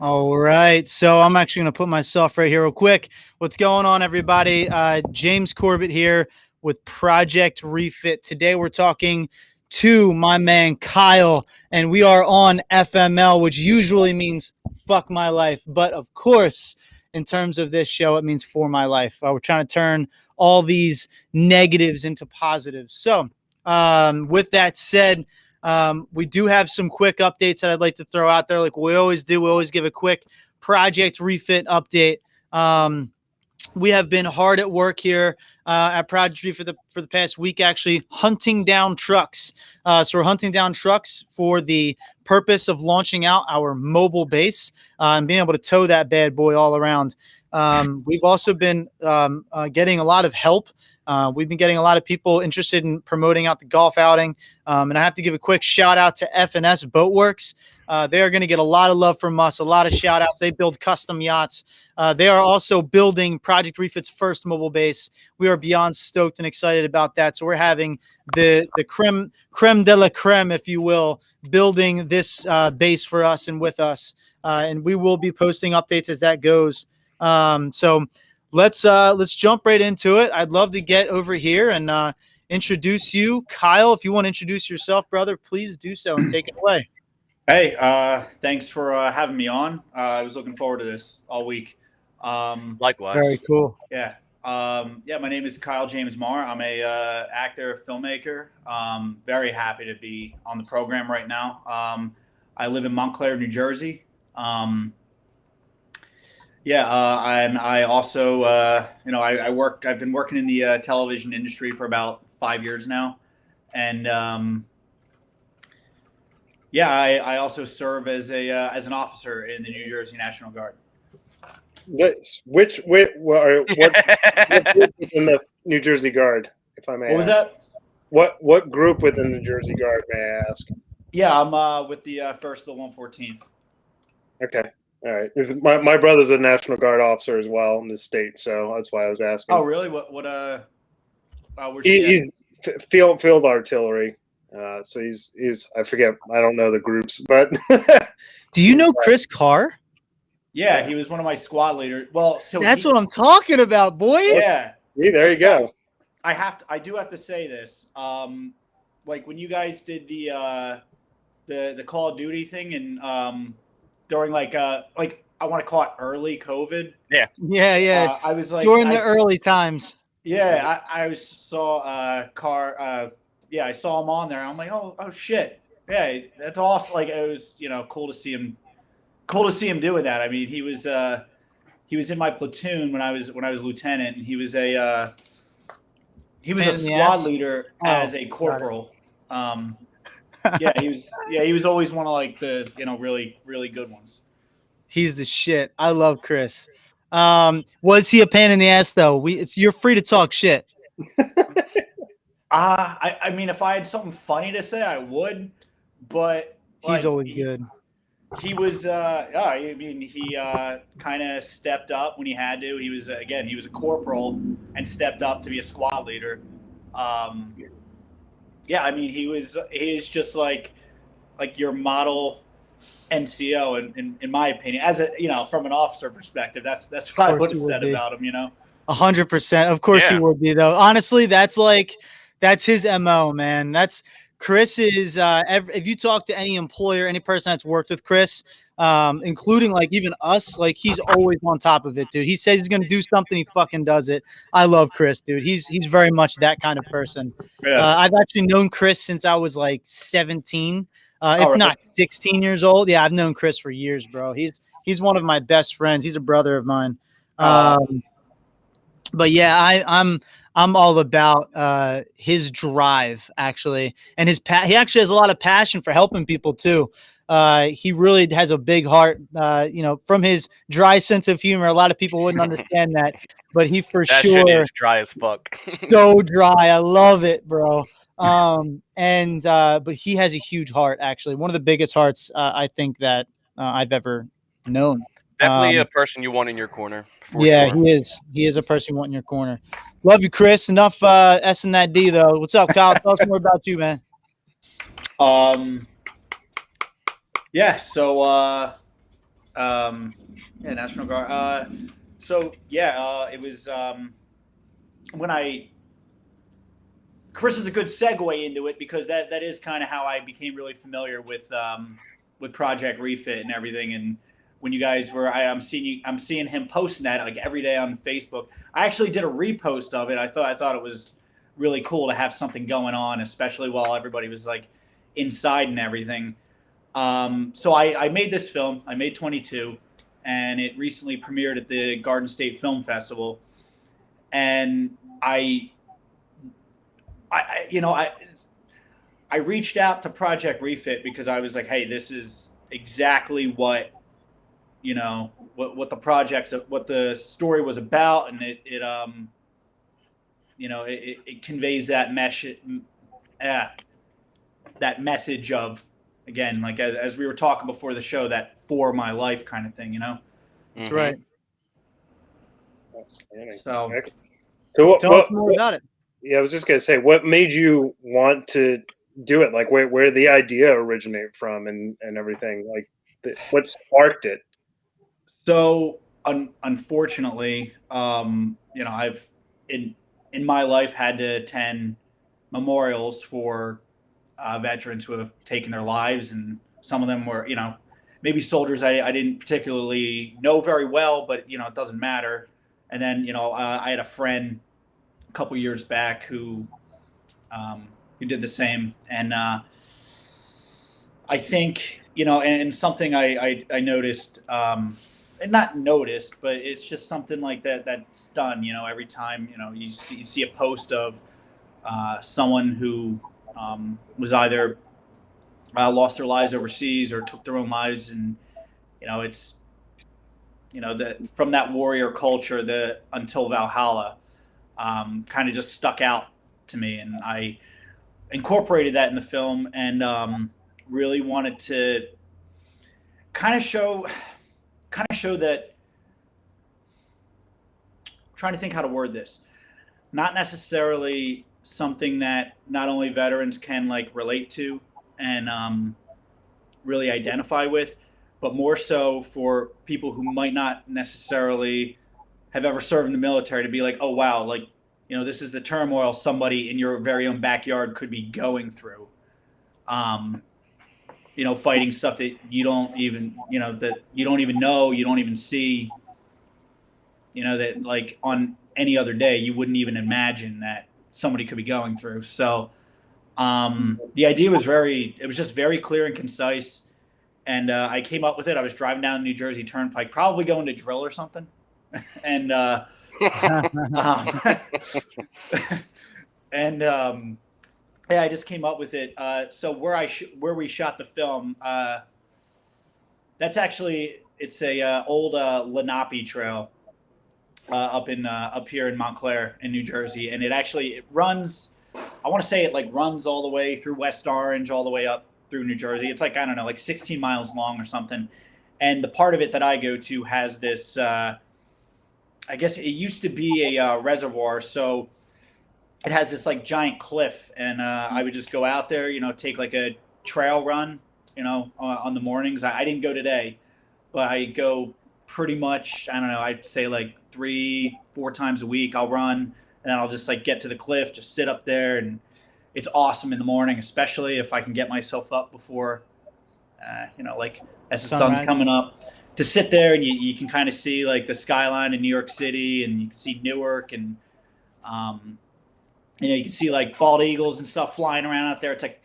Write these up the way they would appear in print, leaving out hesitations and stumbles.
All right. So I'm actually going to put myself right here real quick. What's going on, everybody? James Corbett here with Project Refit. Today we're talking to my man Kyle, and we are on FML, which usually means fuck my life. But of course, in terms of this show, it means for my life. We're trying to turn all these negatives into positives. So, with that said, we do have some quick updates that I'd like to throw out there, like we always do. We always give a quick Project Refit update. We have been hard at work here at Project Refit for the past week, actually hunting down trucks. So we're hunting down trucks for the purpose of launching out our mobile base and being able to tow that bad boy all around. We've also been getting a lot of help. We've been getting a lot of people interested in promoting out the golf outing. And I have to give a quick shout out to F&S Boatworks. They are going to get a lot of love from us, a lot of shout outs. They build custom yachts. They are also building Project Refit's first mobile base. We are beyond stoked and excited about that. So we're having the creme de la creme, if you will, building this base for us and with us. And we will be posting updates as that goes. So let's jump right into it. I'd love to get over here and introduce you. Kyle, if you want to introduce yourself, brother, please do so and take it away. Hey, thanks for having me on. I was looking forward to this all week. Likewise. Very cool. Yeah. My name is Kyle James Marr. I'm a actor, filmmaker. Very happy to be on the program right now. I live in Montclair, New Jersey. And I also, I work. I've been working in the television industry for about 5 years now, and I also serve as an officer in the New Jersey National Guard. What group within the New Jersey Guard, if I may What was ask? that? What group within the Jersey Guard, may I ask? Yeah, I'm with the 1st of the 114th. Okay. All right. My brother's a National Guard officer as well in the state, so that's why I was asking. Oh, really? Where's He's field artillery. So he's I forget, I don't know the groups, but Do you know Chris Carr? Yeah, he was one of my squad leaders. Well, so That's what I'm talking about, boy. Yeah. See, there you go. I do have to say this. Like when you guys did the Call of Duty thing and during like I want to call it early COVID. Yeah. I was like During the early times. Yeah, I saw Carr. I saw him on there. I'm like, oh shit, yeah, that's awesome. Like it was, cool to see him. Cool to see him doing that. I mean, he was in my platoon when I was lieutenant, and he was a squad leader as a corporal. He was always one of like the really really good ones. He's the shit. I love Chris. Was he a pain in the ass though? You're free to talk shit. I mean, if I had something funny to say, I would, but he's always good. He was, he kind of stepped up when he had to. He was a corporal and stepped up to be a squad leader. He's just like your model NCO, in my opinion, as from an officer perspective, that's what I would have said about him, 100%. Of course he would be though. Honestly, that's his MO, man. Chris is, if you talk to any employer, any person that's worked with Chris, including like even us, like he's always on top of it, dude. He says he's going to do something, he fucking does it. I love Chris, dude. He's very much that kind of person. Yeah. I've actually known Chris since I was like 17, if not 16 years old. Yeah, I've known Chris for years, bro. He's one of my best friends. He's a brother of mine. But yeah, I'm all about his drive actually, and he actually has a lot of passion for helping people too. He really has a big heart. From his dry sense of humor, a lot of people wouldn't understand that, but he that sure shit is dry as fuck. So dry, I love it, bro. But he has a huge heart. Actually, one of the biggest hearts I think that I've ever known. Definitely a person you want in your corner. Yeah, sure. He is. He is a person you want in your corner. Love you, Chris. Enough S and that D though. What's up, Kyle? Tell us more about you, man. So Yeah, National Guard. So yeah, it was when I. Chris is a good segue into it because that is kind of how I became really familiar with Project Refit and everything. And when you guys were, I'm seeing him posting that like every day on Facebook. I actually did a repost of it. I thought it was really cool to have something going on, especially while everybody was like inside and everything. So I made this film. I made 22, and it recently premiered at the Garden State Film Festival. And I reached out to Project Refit because I was like, hey, this is exactly what what the project's what the story was about, and it conveys that that message of, again, like as we were talking before the show, that for my life kind of thing. That's right. So tell us more about it. Yeah, I was just gonna say, what made you want to do it? Like, where the idea originate from, and everything. Like, what sparked it? So unfortunately, I've in my life had to attend memorials for veterans who have taken their lives, and some of them were, maybe soldiers I didn't particularly know very well, but it doesn't matter. And then I had a friend a couple years back who did the same, and I think and something I noticed, and not noticed, but it's just something like that's done. Every time you see a post of someone who was either lost their lives overseas or took their own lives, and it's from that warrior culture, the until Valhalla, kind of just stuck out to me, and I incorporated that in the film, and really wanted to kind of show that. I'm trying to think how to word this. Not necessarily something that not only veterans can like relate to and really identify with, but more so for people who might not necessarily have ever served in the military, to be like, oh wow, like this is the turmoil somebody in your very own backyard could be going through. Fighting stuff that you don't even that you don't even know, you don't even see. That like on any other day you wouldn't even imagine that somebody could be going through. So the idea was just very clear and concise, and I came up with it. I was driving down the New Jersey Turnpike, probably going to drill or something, and yeah, I just came up with it. So where we shot the film, that's actually, it's a old Lenape trail up here in Montclair in New Jersey, and it runs. I want to say it like runs all the way through West Orange, all the way up through New Jersey. It's like, I don't know, like 16 miles long or something. And the part of it that I go to has this. I guess it used to be a reservoir, so it has this like giant cliff, and I would just go out there, take like a trail run, on the mornings. I didn't go today, but I go pretty much, I don't know, I'd say like 3-4 times a week. I'll run, and then I'll just like get to the cliff, just sit up there, and it's awesome in the morning, especially if I can get myself up before, like as the sun's coming up, to sit there, and you can kind of see like the skyline in New York City, and you can see Newark, and you can see like bald eagles and stuff flying around out there. It's like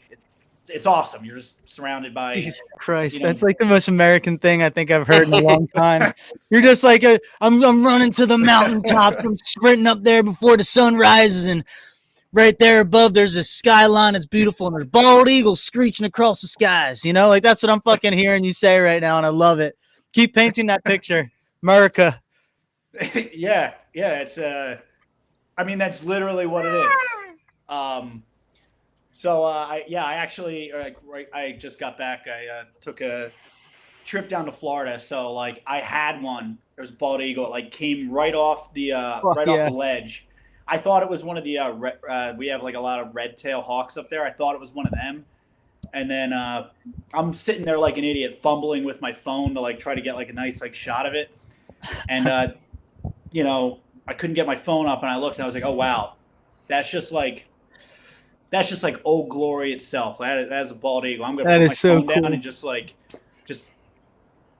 it's awesome. You're just surrounded by. Jesus Christ, that's like the most American thing I think I've heard in a long time. You're just like, I'm running to the mountaintops. I'm sprinting up there before the sun rises, and right there above there's a skyline. It's beautiful, and there's bald eagles screeching across the skies. Like that's what I'm fucking hearing you say right now, and I love it. Keep painting that picture, America. Yeah, it's I mean, that's literally what it is. So I actually I just got back. I took a trip down to Florida. So like I had one. There's a bald eagle. It like came right off the off the ledge. I thought it was one of the we have like a lot of red tail hawks up there. I thought it was one of them, and then I'm sitting there like an idiot, fumbling with my phone to like try to get like a nice like shot of it, and you know, I couldn't get my phone up, and I looked and I was like, oh wow, that's just like Old Glory itself. That is a bald eagle. I'm gonna That put is my so phone down cool. and just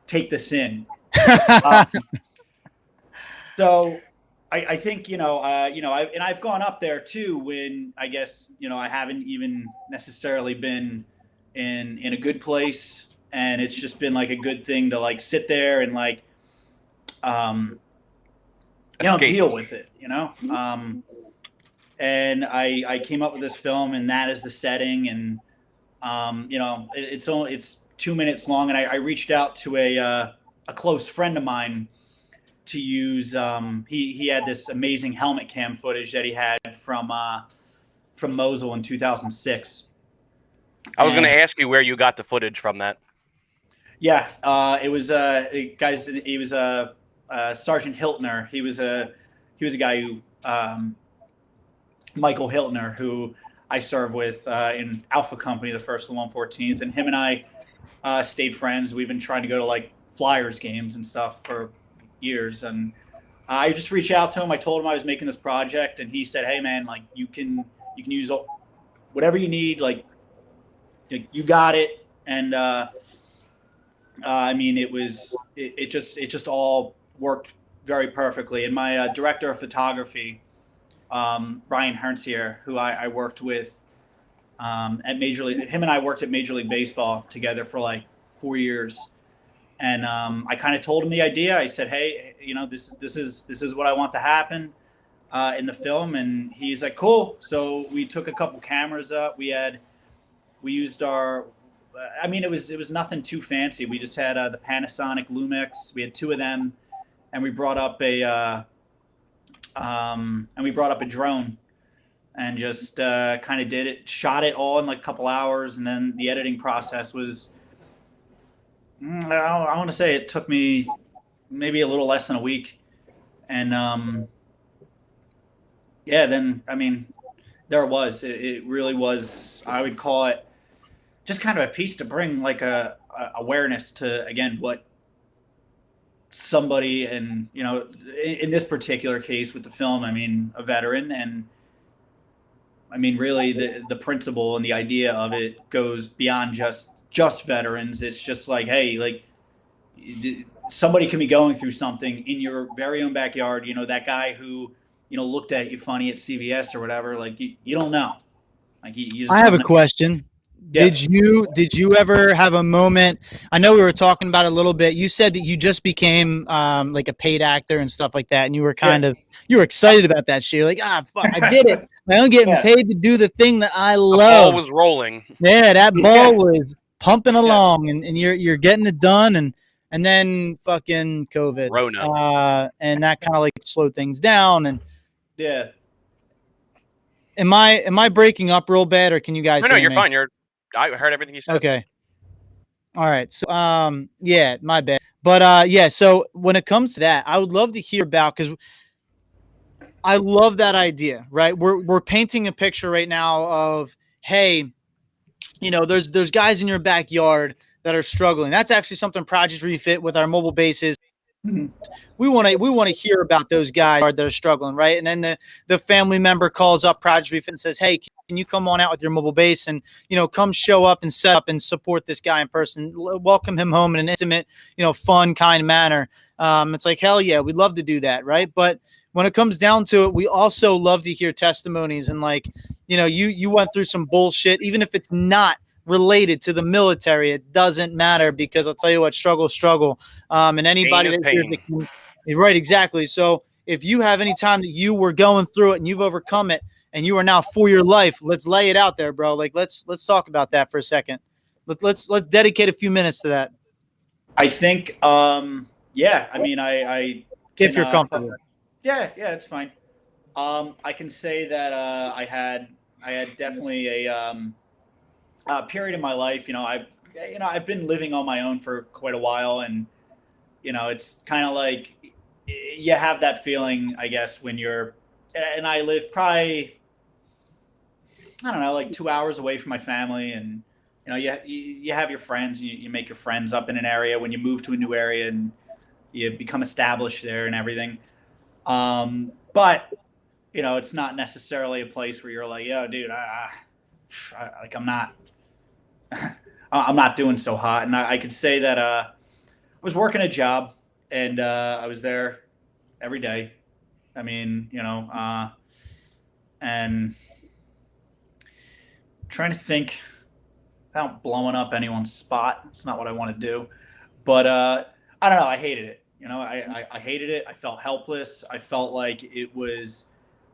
take this in. So I think I've gone up there too when I guess I haven't even necessarily been in a good place, and it's just been like a good thing to like sit there and like Escape. deal with it, and I came up with this film, and that is the setting, and it's 2 minutes long, and I reached out to a close friend of mine to use. He had this amazing helmet cam footage that he had from Mosul in 2006. I was going to ask you where you got the footage from that. Yeah, it was guys. He was Sergeant Hiltner. He was a guy who Michael Hiltner, who I served with in Alpha Company, the 1st and 114th, and him and I stayed friends. We've been trying to go to like Flyers games and stuff for years, and I just reached out to him. I told him I was making this project, and he said, "Hey, man, like you can use whatever you need. Like you got it." And I mean, it just all worked very perfectly. And my director of photography, Brian Herncier, who I worked with at Major League, him and I worked at Major League Baseball together for like 4 years. And I kind of told him the idea. I said, "Hey, this is what I want to happen in the film." And he's like, "Cool." So we took a couple cameras up. We used our, I mean, it was nothing too fancy. We just had the Panasonic Lumix. We had 2 of them, and we brought up a drone, and just kind of shot it all in like a couple hours, and then the editing process was. I want to say it took me maybe a little less than a week, and then I mean, there it was. It really was. I would call it just kind of a piece to bring like a awareness to, again, what somebody, and in this particular case with the film, I mean, a veteran, and I mean, really the principle and the idea of it goes beyond just veterans. It's just like, hey, like somebody can be going through something in your very own backyard. That guy who looked at you funny at CVS or whatever. Like you don't know. Like you just I have don't a know. question. Yeah. Did you ever have a moment? I know we were talking about it a little bit. You said that you just became like a paid actor and stuff like that, and you were you were excited about that shit. You're like, fuck, I did it. I'm getting paid to do the thing that I love. The ball was rolling. Yeah, that ball was pumping along, and you're getting it done, and then fucking COVID, Rona. and that kind of like slowed things down. And yeah. Am I breaking up real bad, or can you guys? No, hear you're me? fine. I heard everything you said. Okay. All right. So, yeah, my bad. But yeah. So when it comes to that, I would love to hear about, because I love that idea. Right? We're painting a picture right now of, hey, there's guys in your backyard that are struggling. That's actually something Project Refit with our mobile bases. Mm-hmm. We want to hear about those guys that are struggling, right? And then the family member calls up Project Refit and says, "Hey, can you come on out with your mobile base and come show up and set up and support this guy in person, welcome him home in an intimate, fun kind manner." It's like, hell yeah, we'd love to do that, right? But when it comes down to it, we also love to hear testimonies, and like, you went through some bullshit, even if it's not related to the military, it doesn't matter, because I'll tell you what, struggle. And anybody that hears it, right, exactly. So if you have any time that you were going through it and you've overcome it and you are now for your life, let's lay it out there, bro. Like let's talk about that for a second. Let's dedicate a few minutes to that. I think yeah, I mean, I can, if you're comfortable. Yeah, it's fine. I can say that I had definitely a period in my life. I've been living on my own for quite a while, and it's kind of like you have that feeling, I guess, when you're, and I live probably, I don't know, like 2 hours away from my family, and you know, you have your friends, you make your friends up in an area when you move to a new area and you become established there and everything. But you know, it's not necessarily a place where you're like, yo, dude, like I'm not, I'm not doing so hot. And I could say that I was working a job and I was there every day. I mean, you know, and trying to think without blowing up anyone's spot. It's not what I want to do, but I don't know. I hated it. You know, I hated it. I felt helpless. I felt like it was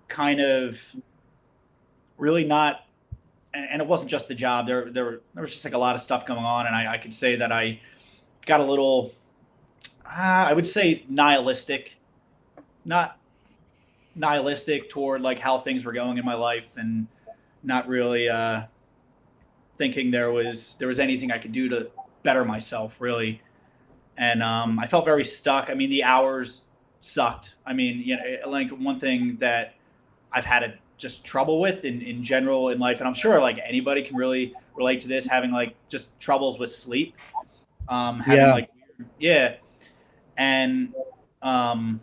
kind of really not, and it wasn't just the job. There was just like a lot of stuff going on, and I could say that I got a little, I would say nihilistic, not nihilistic toward like how things were going in my life, and not really thinking there was anything I could do to better myself really. And I felt very stuck. I mean, the hours sucked. I mean, you know, like one thing that I've had a just trouble with in general in life, and I'm sure like anybody can really relate to this, having like just troubles with sleep, having Yeah. like, yeah, and um,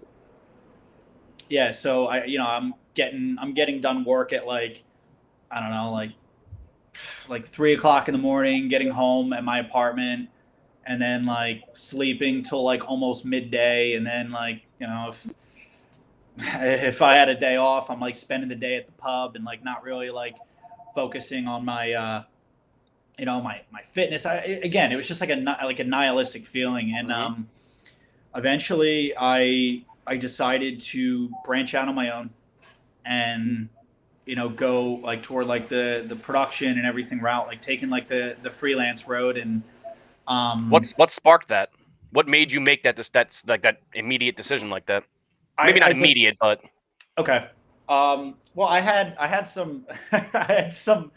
yeah. So you know, I'm getting done work at like, I don't know, like 3 o'clock in the morning, getting home at my apartment, and then like sleeping till like almost midday, and then like, you know, if I had a day off, I'm like spending the day at the pub and like not really like focusing on my you know, my fitness. Again, it was just like a nihilistic feeling, and eventually I decided to branch out on my own and, you know, go like toward like the production and everything route, like taking like the freelance road. And What sparked that? What made you make that's like that immediate decision like that? Maybe not I just immediate, but okay. Well, I had some I had some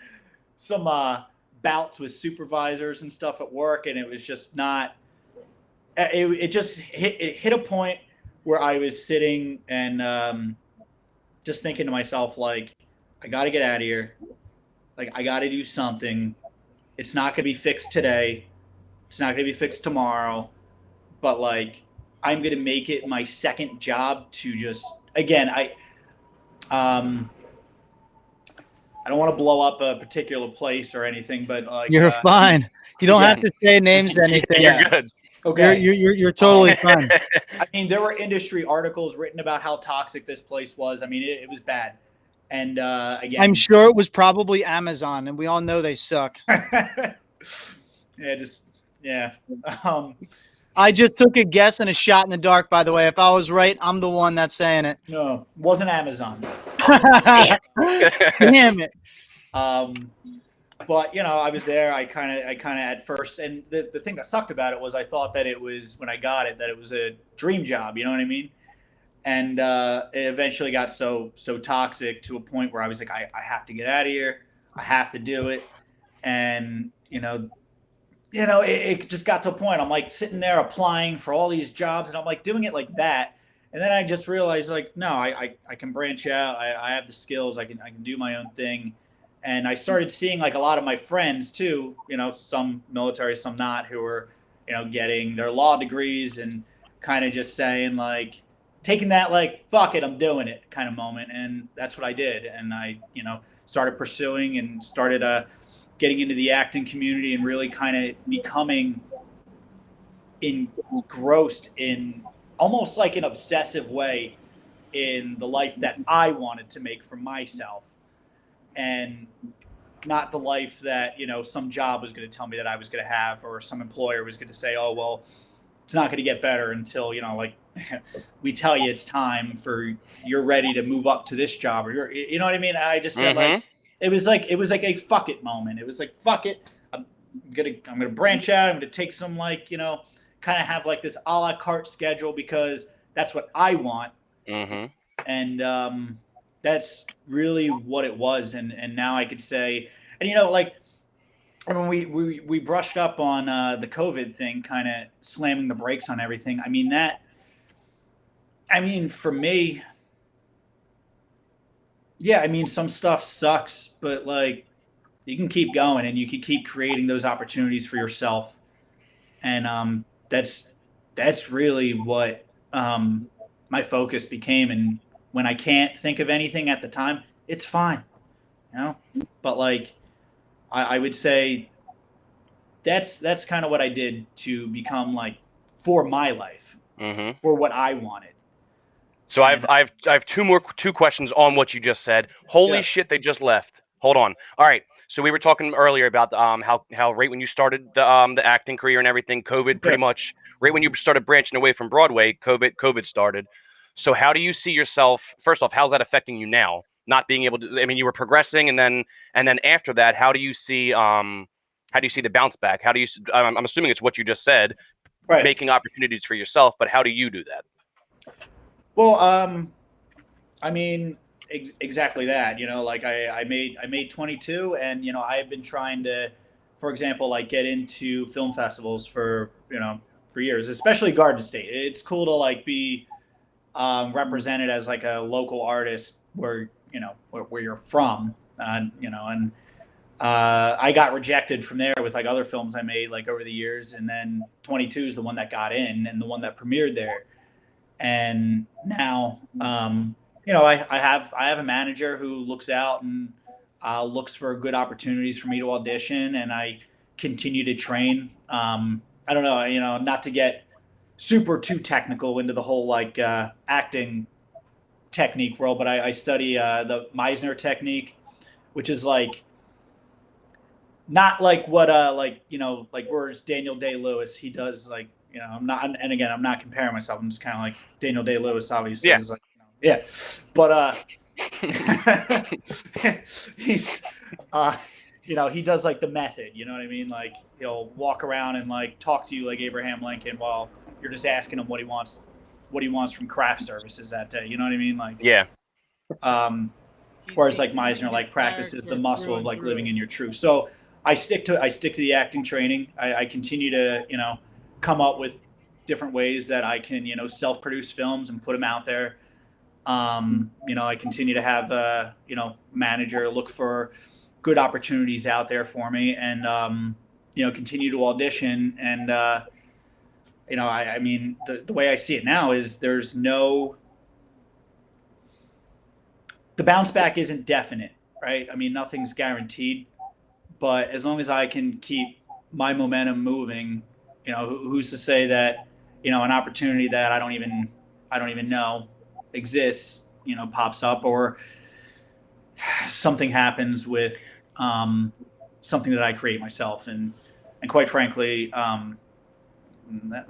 bouts with supervisors and stuff at work, and it was just not. It just hit a point where I was sitting and just thinking to myself like, I got to get out of here. Like I got to do something. It's not going to be fixed today. It's not going to be fixed tomorrow. But like, I'm going to make it my second job to just again um I don't want to blow up a particular place or anything, but like You're fine. You don't have to say names or anything. you're good. Okay. You're totally fine. I mean, there were industry articles written about how toxic this place was. I mean, it was bad. And again, I'm sure it was probably Amazon, and we all know they suck. yeah, just yeah. I just took a guess and a shot in the dark, by the way. If I was right, I'm the one that's saying it. No, wasn't Amazon. Damn it. But you know, I was there. I kind of at first, and the thing that sucked about it was I thought that it was when I got it that it was a dream job. You know what I mean? And it eventually got so toxic to a point where I was like, I have to get out of here. I have to do it. And it just got to a point. I'm like sitting there applying for all these jobs, and I'm like doing it like that. And then I just realized like, no, I can branch out. I have the skills. I can do my own thing. And I started seeing like a lot of my friends too, you know, some military, some not, who were, you know, getting their law degrees and kind of just saying like, taking that like, fuck it, I'm doing it kind of moment. And that's what I did. And I, you know, started pursuing and started getting into the acting community and really kind of becoming engrossed in almost like an obsessive way in the life that I wanted to make for myself, and not the life that, you know, some job was going to tell me that I was going to have, or some employer was going to say, oh, well, it's not going to get better until, you know, like we tell you it's time for, you're ready to move up to this job, or you know what I mean? I just said like, it was like a fuck it moment. It was like, fuck it. I'm gonna branch out. I'm gonna take some like, you know, kind of have like this a la carte schedule because that's what I want. And that's really what it was. And now I could say, and you know, like when we brushed up on the COVID thing, kind of slamming the brakes on everything. I mean, for me, yeah, I mean, some stuff sucks, but like, you can keep going and you can keep creating those opportunities for yourself. And that's really what my focus became. And when I can't think of anything at the time, it's fine, you know. But like I would say that's kind of what I did to become like for my life, for what I wanted. So And I've two questions on what you just said. Holy yeah, shit, they just left. Hold on. All right. So we were talking earlier about how right when you started the acting career and everything, COVID yeah. pretty much right when you started branching away from Broadway, COVID started. So how do you see yourself? First off, how's that affecting you now? Not being able to. I mean, you were progressing, and then after that, how do you see the bounce back? How do you? I'm assuming it's what you just said, Right. making opportunities for yourself. But how do you do that? Well, I mean, exactly that. You know, like I made 22, and you know I've been trying to, for example, like get into film festivals for for years, especially Garden State. It's cool to like be represented as like a local artist where where you're from, and I got rejected from there with like other films I made like over the years, and then 22 is the one that got in and the one that premiered there. And now I have a manager who looks out and looks for good opportunities for me to audition, and I continue to train. I don't know, not to get super too technical into the whole like acting technique world, but I study the Meisner technique, which is like not like what like like whereas Daniel Day-Lewis he does like I'm not, and again I'm not comparing myself, I'm just kind of like Daniel Day-Lewis obviously Yeah. is like yeah, but he's he does like the method, you know what I mean, like he'll walk around and like talk to you like Abraham Lincoln while you're just asking him what he wants from craft services that day, you know what I mean, like Yeah. um whereas like Meisner like practices the muscle of like living in your truth. So I stick to the acting training. I continue to come up with different ways that I can self-produce films and put them out there. I continue to have a manager look for good opportunities out there for me, and continue to audition. And I mean the way I see it now is the bounce back isn't definite, right? I mean nothing's guaranteed, but as long as I can keep my momentum moving, who's to say that an opportunity that I don't even know exists, pops up, or something happens with something that I create myself, and quite frankly,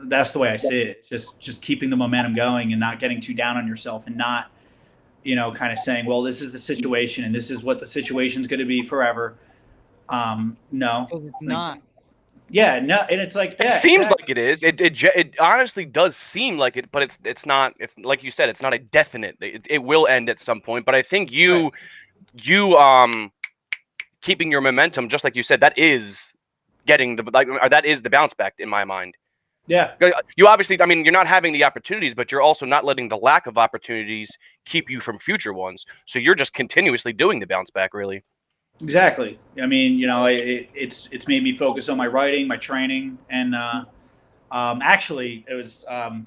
that's the way I see it. Just keeping the momentum going and not getting too down on yourself, and not kind of saying, well, this is the situation and this is what the situation's going to be forever. No, Because it's like, not. yeah, no, and it's like, It yeah, seems exactly. like it is. It honestly does seem like it, but it's not. It's like you said. It's not a definite. It will end at some point. But I think Right. you keeping your momentum, just like you said, that is getting the like or that is the bounce back in my mind. Yeah, You obviously, I mean, you're not having the opportunities, but you're also not letting the lack of opportunities keep you from future ones. So you're just continuously doing the bounce back, really. exactly. I mean, it's made me focus on my writing, my training, and actually, it was I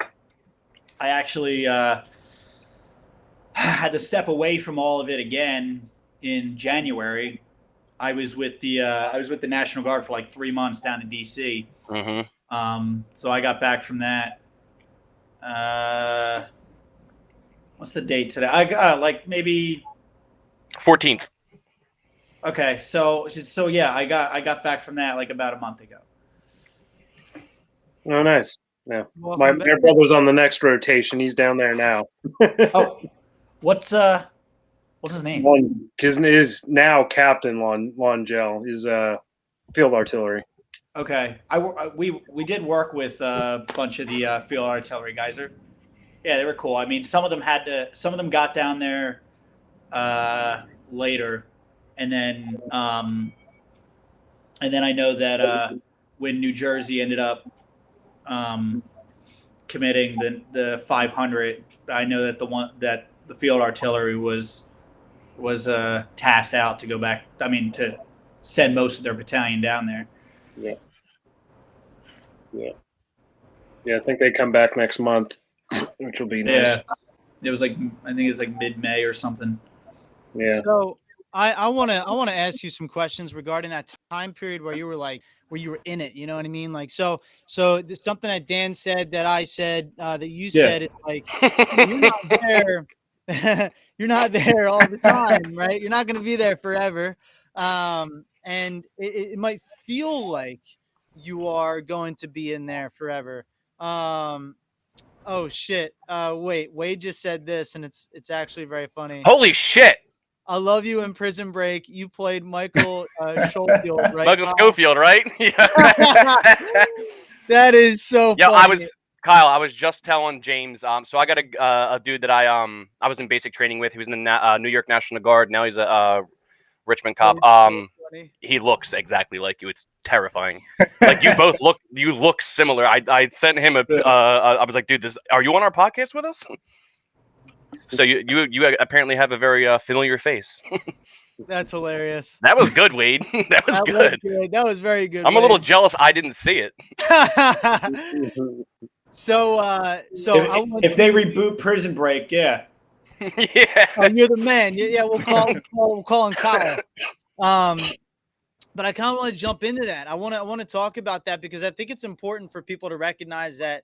actually had to step away from all of it again in January. I was with the National Guard for like 3 months down in D.C. Mm-hmm. So I got back from that. Uh, what's the date today? I got like maybe 14th. okay. So yeah, I got back from that like about a month ago. Oh, nice. Yeah, my Welcome back. brother's on the next rotation. He's down there now. Oh, what's his name? Is now Captain Longell is field artillery. Okay, we did work with a bunch of the field artillery guys. Yeah, they were cool. I mean, some of them got down there later, and then I know that when New Jersey ended up um, committing the 500, I know that the field artillery was tasked out to go back. I mean, to send most of their battalion down there. Yeah. I think they come back next month, which will be nice. Yeah, it was like, I think it's like mid-May or something. Yeah. So I want to ask you some questions regarding that time period where you were in it. You know what I mean? Like, so there's something that Dan said that I said that you said. It's like you're not there. You're not there all the time, right? You're not going to be there forever. And it might feel like you are going to be in there forever. Oh shit. Wait, Wade just said this and it's actually very funny. Holy shit. I love you in Prison Break. You played Michael Schofield, right? Michael Schofield, right? Yeah. That is so Yeah, funny. Kyle, I was just telling James. So I got a dude that I was in basic training with. He was in the New York National Guard. Now he's a Richmond cop. He looks exactly like you. It's terrifying. Like you both look similar. I sent him I was like, dude, are you on our podcast with us? So you apparently have a very familiar face. That's hilarious. That was good, Wade. That was good. That was very good. I'm a little jealous I didn't see it. So if they reboot Prison Break, yeah. Yeah. Oh, you're the man. Yeah, we'll call him Kyle. But I kind of want to jump into that. I want to talk about that because I think it's important for people to recognize that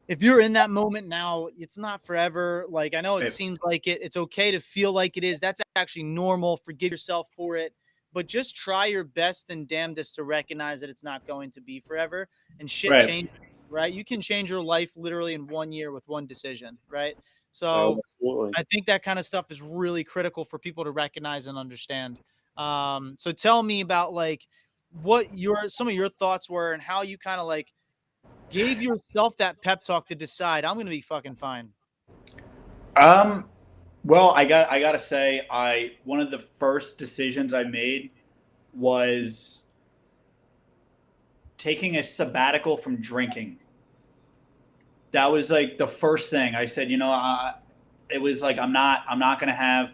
if you're in that moment now, it's not forever. Like, I know it seems like it. It's okay to feel like it is. That's actually normal. Forgive yourself for it. But just try your best and damnedest to recognize that it's not going to be forever. And shit changes, right? You can change your life literally in 1 year with one decision, right? So I think that kind of stuff is really critical for people to recognize and understand. So tell me about like what some of your thoughts were and how you kind of like gave yourself that pep talk to decide I'm going to be fucking fine. Well, I gotta say, one of the first decisions I made was taking a sabbatical from drinking. That was like the first thing I said. It was like I'm not gonna have,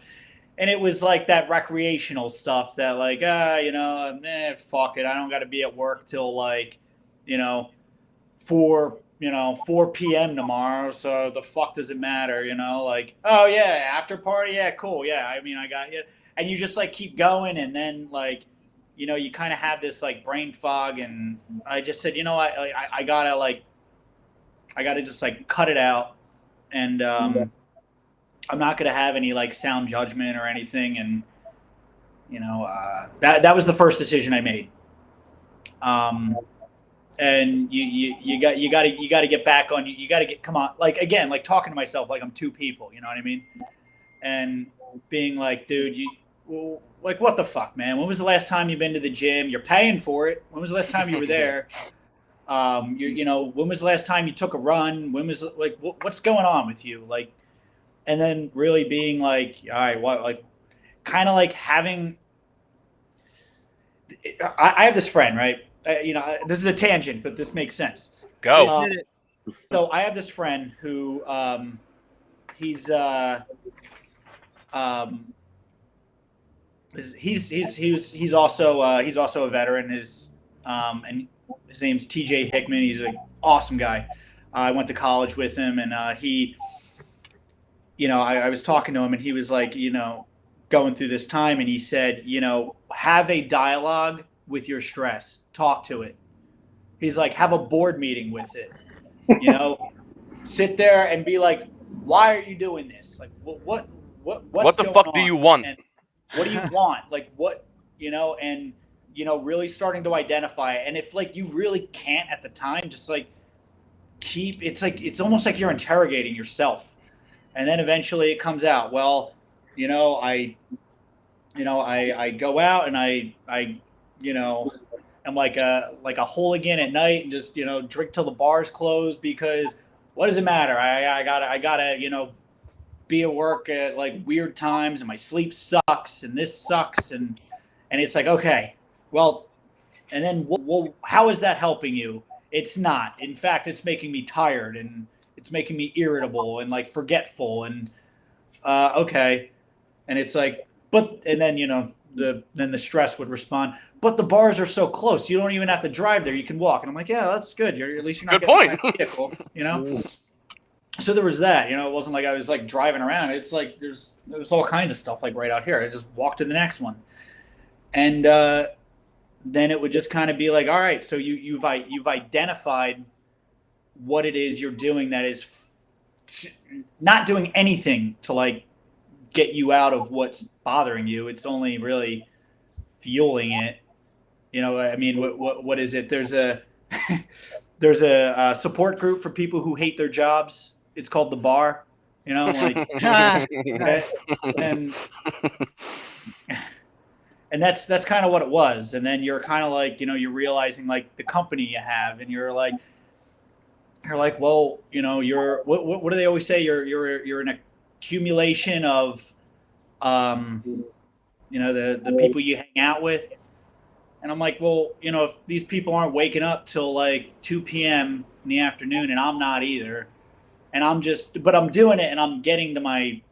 and it was like that recreational stuff that like fuck it, I don't got to be at work till like 4 p.m. tomorrow, so the fuck does it matter, like, oh yeah, after party, yeah, cool, yeah, I mean, I got you. And you just like keep going, and then like you kind of have this like brain fog, and I just said, I gotta just like cut it out, and I'm not gonna have any like sound judgment or anything, and that was the first decision I made. And you got to get back on. You got to come on, like, again, like talking to myself like I'm two people. You know what I mean? And being like, dude, like, what the fuck, man? When was the last time you've been to the gym? You're paying for it. When was the last time you were there? When was the last time you took a run? When was like, what's going on with you? Like, and then really being like, all right, what, like, kind of like having. I have this friend, right? This is a tangent, but this makes sense. Go. So I have this friend who he's also a veteran. And his name's TJ Hickman. He's an awesome guy. I went to college with him, and I was talking to him, and he was like, going through this time, and he said, have a dialogue with your stress. Talk to it. He's like, have a board meeting with it. Sit there and be like, why are you doing this? Like, what the fuck do you want? And what do you want? Like, what, and really starting to identify it. And if like you really can't at the time, just like it's almost like you're interrogating yourself. And then eventually it comes out. Well, I go out and I I'm like a hooligan at night and just drink till the bars close, because what does it matter? I gotta be at work at like weird times, and my sleep sucks, and this sucks, and it's like, okay, well, and then well, how is that helping you? It's not. In fact, it's making me tired, and it's making me irritable and like forgetful, and okay, and it's like, but, and then then the stress would respond. But the bars are so close, you don't even have to drive there. You can walk. And I'm like, yeah, that's good. At least you're not Good getting point. in a vehicle, you know. So there was that. It wasn't like I was like driving around. It's like there's all kinds of stuff like right out here. I just walked to the next one, and then it would just kind of be like, all right, so you've identified what it is you're doing that is not doing anything to like get you out of what's bothering you. It's only really fueling it. I mean, what is it? There's a there's a support group for people who hate their jobs. It's called the Bar. Like and that's kind of what it was. And then you're kind of like, you're realizing like the company you have, and you're like, well, you're what do they always say? You're an accumulation of the people you hang out with. And I'm like, well, if these people aren't waking up till like 2 p.m. in the afternoon, and I'm not either, and but I'm doing it, and I'm getting to my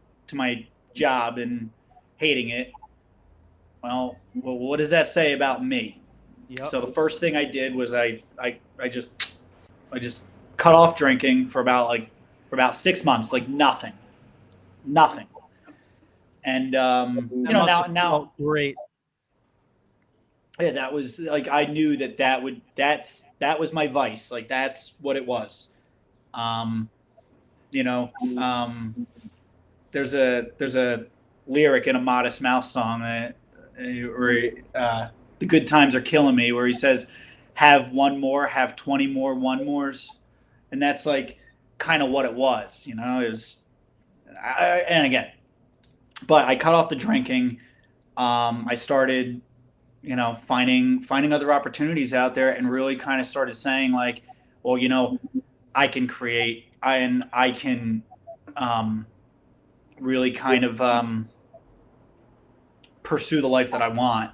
job and hating it. Well, what does that say about me? Yep. So the first thing I did was I just cut off drinking for about 6 months, like nothing. And now great. Yeah, that was like, I knew that was my vice. Like that's what it was. There's a lyric in a Modest Mouse song where the good times are killing me, where he says, have one more, have 20 more one mores. And that's like kind of what it was, it was, and again, but I cut off the drinking. I started, finding other opportunities out there, and really kind of started saying like, well, I can create, I can really kind of pursue the life that I want.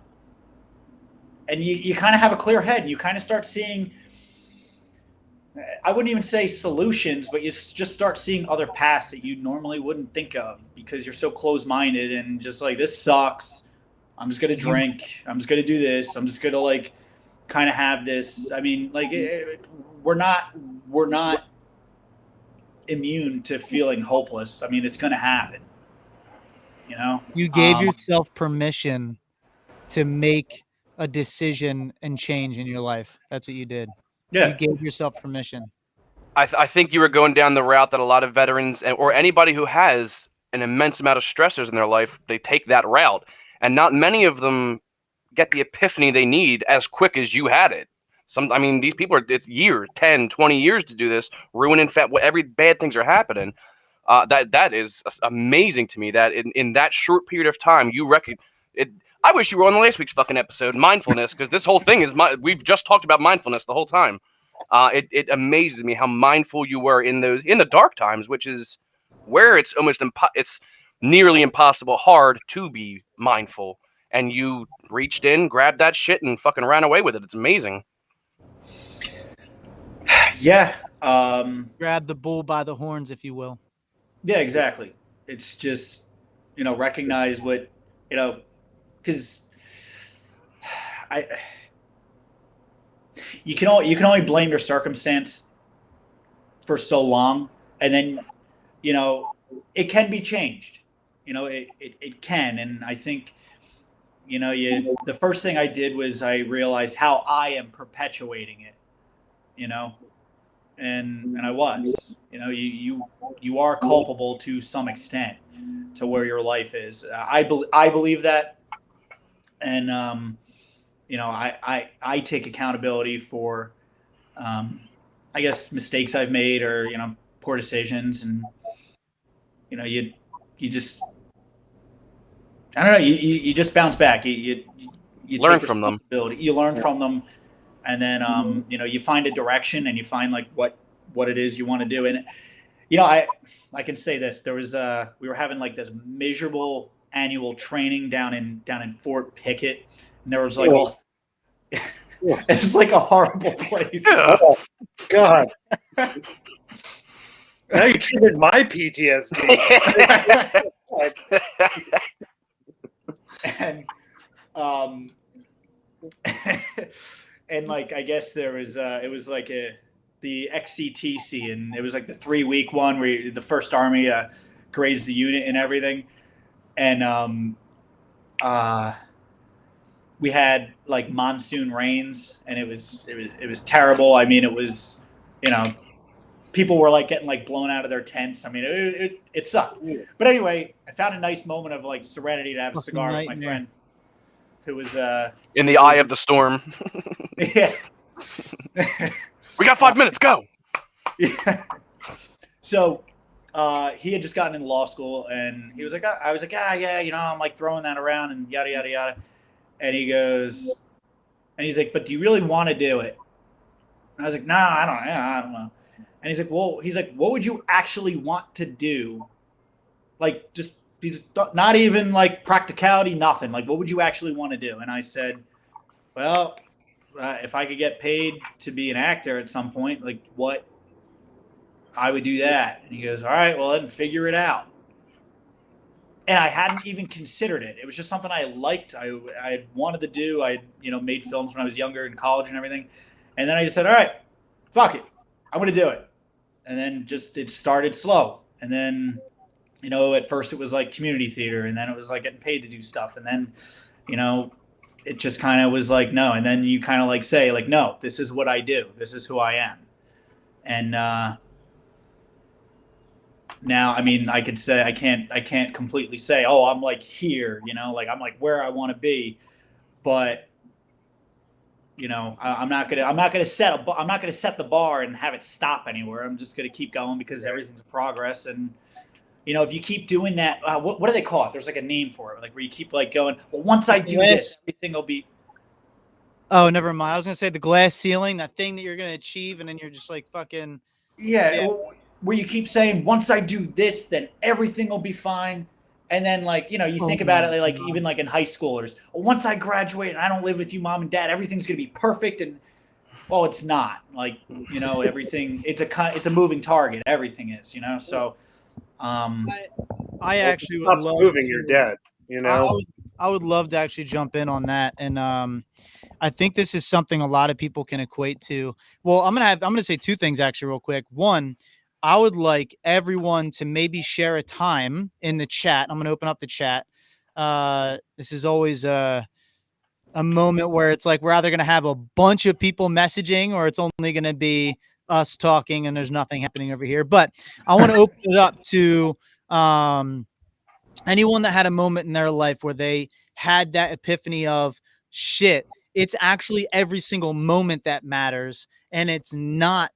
And you kind of have a clear head, and you kind of start seeing, I wouldn't even say solutions, but you just start seeing other paths that you normally wouldn't think of, because you're so closed-minded and just like, this sucks. I'm just going to drink. I'm just going to do this. I'm just going to like kind of have this. I mean, like we're not immune to feeling hopeless. I mean, it's going to happen, You gave yourself permission to make a decision and change in your life. That's what you did. Yeah. You gave yourself permission. I think you were going down the route that a lot of veterans or anybody who has an immense amount of stressors in their life, they take that route. And not many of them get the epiphany they need as quick as you had it. These people it's years, 10, 20 years to do this, ruining every bad things are happening. That is amazing to me that in that short period of time, you reckon it. I wish you were on the last week's fucking episode, mindfulness, because this whole thing is we've just talked about mindfulness the whole time. It amazes me how mindful you were in the dark times, which is where it's almost it's nearly impossible hard to be mindful. And you reached in, grabbed that shit, and fucking ran away with it. It's amazing. Yeah. Grab the bull by the horns, if you will. Yeah, exactly. It's just, recognize what, because you can only blame your circumstance for so long, and then, it can be changed. It can, and I think, the first thing I did was I realized how I am perpetuating it, and I was, you are culpable to some extent to where your life is. I believe that, and I take accountability for, I guess, mistakes I've made, or poor decisions, and you just, I don't know, you just bounce back. You learn take from them. You learn from them, and then you find a direction, and you find like what it is you want to do. And I can say this: there was we were having like this miserable annual training down in Fort Pickett, and there was like it's like a horrible place. Oh, God. Now you triggered my PTSD. And um, and like I guess there was it was like the XCTC, and it was like the 3 week one where the First Army grazed the unit and everything, and uh, we had like monsoon rains, and it was terrible. I mean, it was, you know, people were like getting like blown out of their tents. I mean, it sucked. But anyway, I found a nice moment of like serenity to have a Fucking cigar with my nightmare. friend, who was In the eye of the storm. yeah. We got 5 minutes. Go. Yeah. So he had just gotten into law school, and he was like, I was like, yeah, you know, I'm like throwing that around and yada yada yada. And he goes, and he's like, but do you really want to do it? And I was like, no, I don't know. And he's like, what would you actually want to do? Like, just he's not even like practicality, nothing. Like, what would you actually want to do? And I said, well, if I could get paid to be an actor at some point, like what, I would do that. And he goes, all right, well then figure it out. And I hadn't even considered it. It was just something I liked. I wanted to do. I made films when I was younger in college and everything. And then I just said, all right, fuck it, I'm gonna do it. And then just it started slow. And then at first it was like community theater, and then it was like getting paid to do stuff, and then it just kind of was like no. And then you kind of like say like no, this is what I do. This is who I am. And now, I mean, I could say I can't completely say, oh, I'm like here, like I'm like where I want to be, but I'm not gonna set the bar and have it stop anywhere. I'm just gonna keep going because everything's a progress, and if you keep doing that, what do they call it? There's like a name for it, like where you keep like going. Well, once I do this, everything will be. Oh, never mind. I was gonna say the glass ceiling, that thing that you're gonna achieve, and then you're just like fucking. Yeah. Where you keep saying, once I do this, then everything will be fine. And then, like, you think about it, like, even like in high schoolers, well, once I graduate and I don't live with you, mom and dad, everything's going to be perfect. And, well, it's not. Like, everything, it's a moving target. Everything is, so. I actually would love moving to, your dad, I would love to actually jump in on that. And I think this is something a lot of people can equate to. Well, I'm gonna say two things actually real quick. One, I would like everyone to maybe share a time in the chat. I'm going to open up the chat. This is always a moment where it's like we're either going to have a bunch of people messaging or it's only going to be us talking and there's nothing happening over here. But I want to open it up to anyone that had a moment in their life where they had that epiphany of shit. It's actually every single moment that matters. And it's not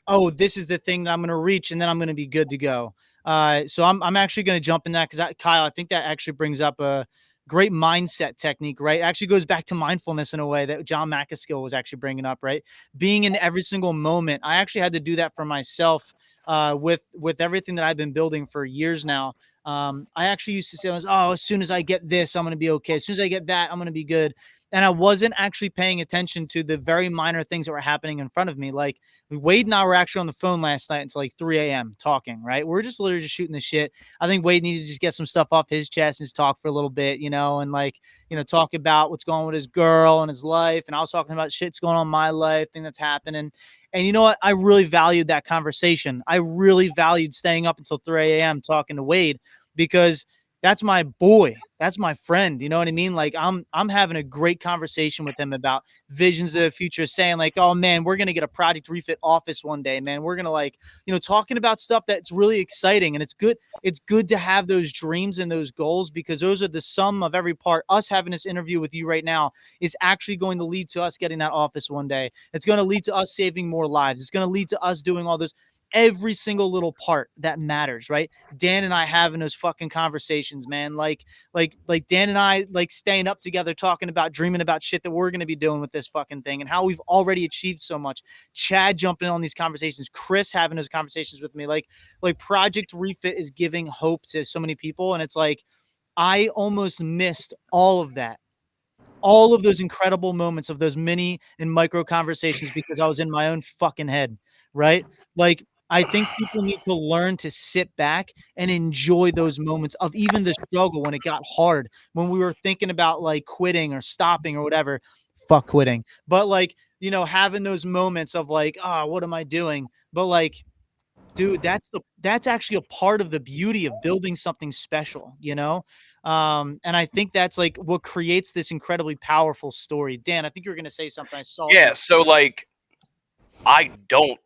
oh, this is the thing that I'm going to reach and then I'm going to be good to go. So I'm actually going to jump in that because Kyle, I think that actually brings up a great mindset technique, right? It actually goes back to mindfulness in a way that John McAskill was actually bringing up, right? Being in every single moment. I actually had to do that for myself with everything that I've been building for years now. I actually used to say, as soon as I get this, I'm going to be okay. As soon as I get that, I'm going to be good. And I wasn't actually paying attention to the very minor things that were happening in front of me. Like Wade and I were actually on the phone last night until like 3 a.m. talking, right? We're just literally just shooting the shit. I think Wade needed to just get some stuff off his chest and just talk for a little bit, and like, talk about what's going on with his girl and his life. And I was talking about shit's going on in my life, thing that's happening. And you know what? I really valued that conversation. I really valued staying up until 3 a.m. talking to Wade because that's my boy. That's my friend. You know what I mean? Like I'm having a great conversation with him about visions of the future, saying like, oh man, we're going to get a Project Refit office one day, man. We're going to like, talking about stuff that's really exciting. And it's good. It's good to have those dreams and those goals because those are the sum of every part. Us having this interview with you right now is actually going to lead to us getting that office one day. It's going to lead to us saving more lives. It's going to lead to us doing all this. Every single little part that matters, right? Dan and I having those fucking conversations, man. Like Dan and I like staying up together, talking about, dreaming about shit that we're going to be doing with this fucking thing and how we've already achieved so much. Chad jumping in on these conversations, Chris having those conversations with me, like Project Refit is giving hope to so many people. And it's like, I almost missed all of that. All of those incredible moments of those mini and micro conversations because I was in my own fucking head, right? Like I think people need to learn to sit back and enjoy those moments of even the struggle when it got hard, when we were thinking about like quitting or stopping or whatever. Fuck quitting. But like, you know, having those moments of like, ah, what am I doing? But like, dude, that's actually a part of the beauty of building something special, you know? And I think that's like what creates this incredibly powerful story. Dan, I think you were gonna say something. I saw Yeah. you. So like, I don't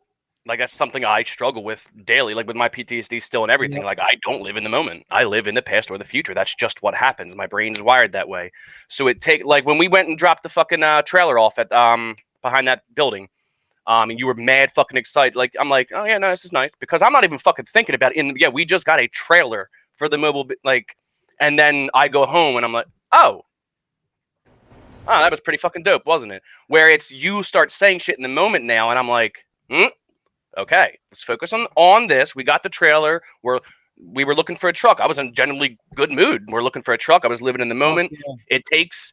like that's something I struggle with daily, like with my PTSD still and everything. Yep. Like I don't live in the moment. I live in the past or the future. That's just what happens. My brain's wired that way. So it take like when we went and dropped the fucking trailer off at behind that building. And you were mad fucking excited. Like I'm like, oh yeah, no, this is nice because I'm not even fucking thinking about it. And yeah, we just got a trailer for the mobile like, and then I go home and I'm like, oh, that was pretty fucking dope, wasn't it? Where it's you start saying shit in the moment now, and I'm like, okay, let's focus on this. We got the trailer. We were looking for a truck. I was in generally good mood. We're looking for a truck. I was living in the moment. Yeah. It takes,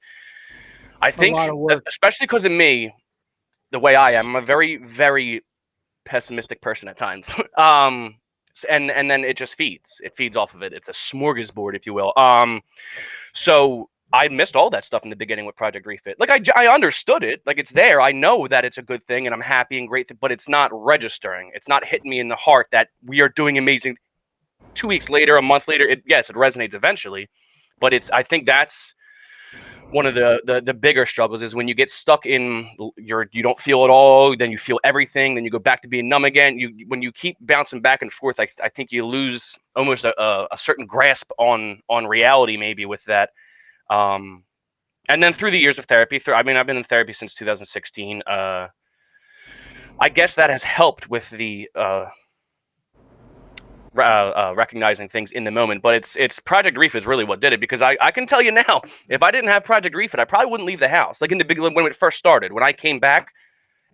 I A think, lot of work. especially because of me, the way I am. I'm a very, very pessimistic person at times. And then it just feeds. It feeds off of it. It's a smorgasbord, if you will. So I missed all that stuff in the beginning with Project Refit. Like I understood it, like it's there. I know that it's a good thing, and I'm happy and great, but it's not registering. It's not hitting me in the heart that we are doing amazing. 2 weeks later, a month later, yes, it resonates eventually, but it's. I think that's one of the bigger struggles is when you get stuck in you don't feel it all, then you feel everything, then you go back to being numb again. When you keep bouncing back and forth, I think you lose almost a certain grasp on reality maybe with that. And then through the years of therapy, I've been in therapy since 2016. I guess that has helped with the recognizing things in the moment. But it's Project Refit is really what did it, because I can tell you now, if I didn't have Project Refit, I probably wouldn't leave the house. Like in the beginning when it first started, when I came back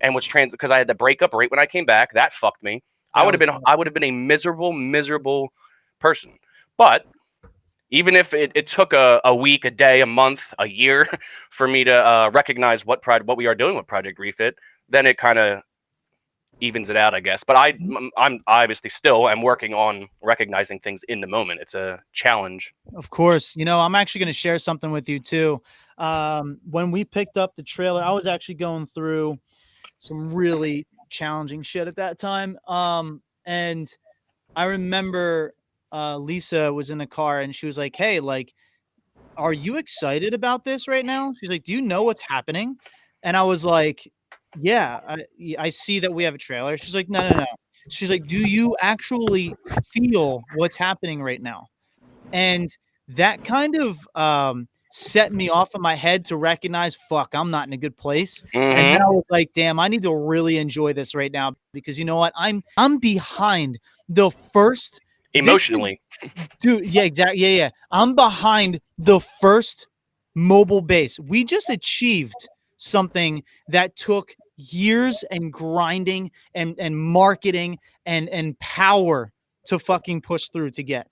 and was because I had the breakup right when I came back, that fucked me. I would have been a miserable person. But even if it took a week, a day, a month, a year for me to recognize what we are doing with Project Refit, then it kind of evens it out, I guess. But I'm obviously still am working on recognizing things in the moment. It's a challenge. Of course. You know, I'm actually going to share something with you too. When we picked up the trailer, I was actually going through some really challenging shit at that time. And I remember Lisa was in the car and she was like, "Hey, like, are you excited about this right now?" She's like, "Do you know what's happening?" And I was like, "Yeah, I see that we have a trailer." She's like, "No, no, no." She's like, "Do you actually feel what's happening right now?" And that kind of set me off in my head to recognize, fuck, I'm not in a good place. And then I was like, damn, I need to really enjoy this right now, because you know what? I'm behind the first Emotionally. dude. Yeah, exactly. Yeah, yeah. I'm behind the first mobile base. We just achieved something that took years and grinding and marketing and power to fucking push through to get.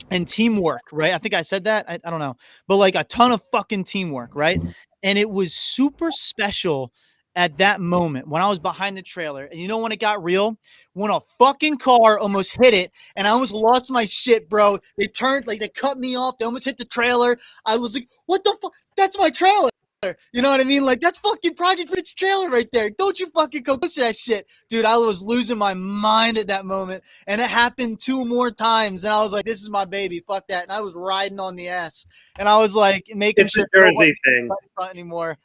And teamwork, right? I think I said that. I don't know, but like a ton of fucking teamwork, right? And it was super special at that moment when I was behind the trailer. And you know when it got real? When a fucking car almost hit it and I almost lost my shit, bro. They cut me off. They almost hit the trailer. I was like, what the fuck? That's my trailer. You know what I mean? Like, that's fucking Project Rich trailer right there. Don't you fucking go close to that shit. Dude, I was losing my mind at that moment. And it happened 2 more times. And I was like, this is my baby. Fuck that. And I was riding on the ass. And I was like making It's sure a Jersey thing. Front anymore.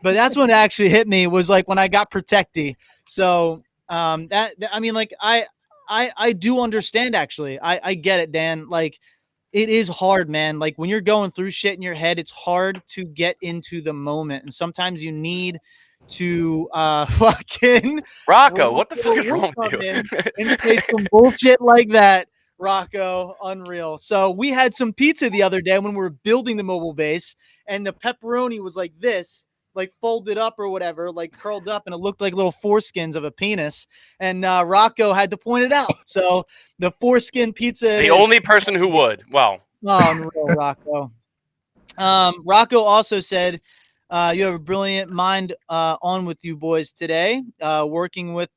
But that's when it actually hit me, was like when I got Protecty. So I mean, like I do understand, actually. I get it, Dan. Like, it is hard, man. Like when you're going through shit in your head, it's hard to get into the moment. And sometimes you need to fucking Rocco, what the fuck is wrong with you? and say some bullshit like that. Rocco, unreal. So we had some pizza the other day when we were building the mobile base, and the pepperoni was like this, like folded up or whatever, like curled up, and it looked like little foreskins of a penis. And Rocco had to point it out. So the foreskin pizza. The only person who would. Wow. Oh, unreal, Rocco. Rocco also said, you have a brilliant mind on with you boys today, working with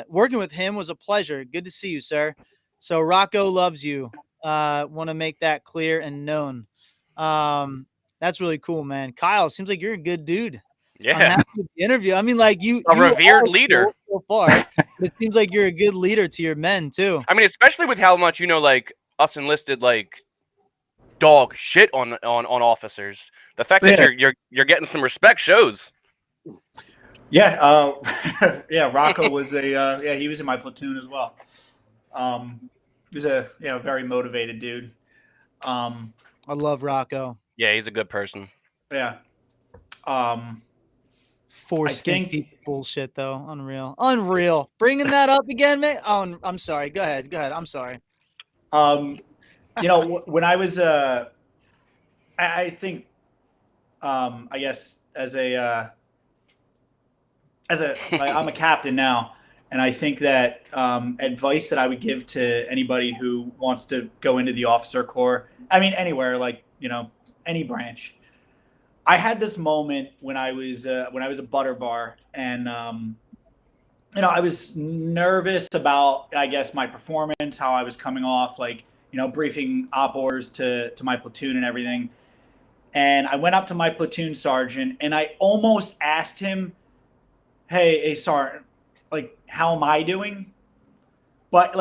working with him was a pleasure. Good to see you, sir. So Rocco loves you. Want to make that clear and known. That's really cool, man. Kyle, seems like you're a good dude. I'm Yeah, happy with the interview. I mean, like you a revered are leader. cool so far. But it seems like you're a good leader to your men too. I mean, especially with how much like us enlisted dog shit on officers. The fact that Yeah. you're getting some respect shows. Yeah, yeah. Rocco was he was in my platoon as well. He was a very motivated dude. I love Rocco. Yeah, he's a good person. Yeah. Foreskin think- feet bullshit though. Unreal. Bringing that up again, man. Oh, I'm sorry. Go ahead. I'm sorry. When I was I think I guess as a I'm a captain now, and I think that advice that I would give to anybody who wants to go into the officer corps, I mean anywhere, any branch. I had this moment when I was a butter bar, and I was nervous about, I guess, my performance, how I was coming off, briefing op orders to my platoon and everything. And I went up to my platoon sergeant, and I almost asked him, hey, sergeant, how am I doing? But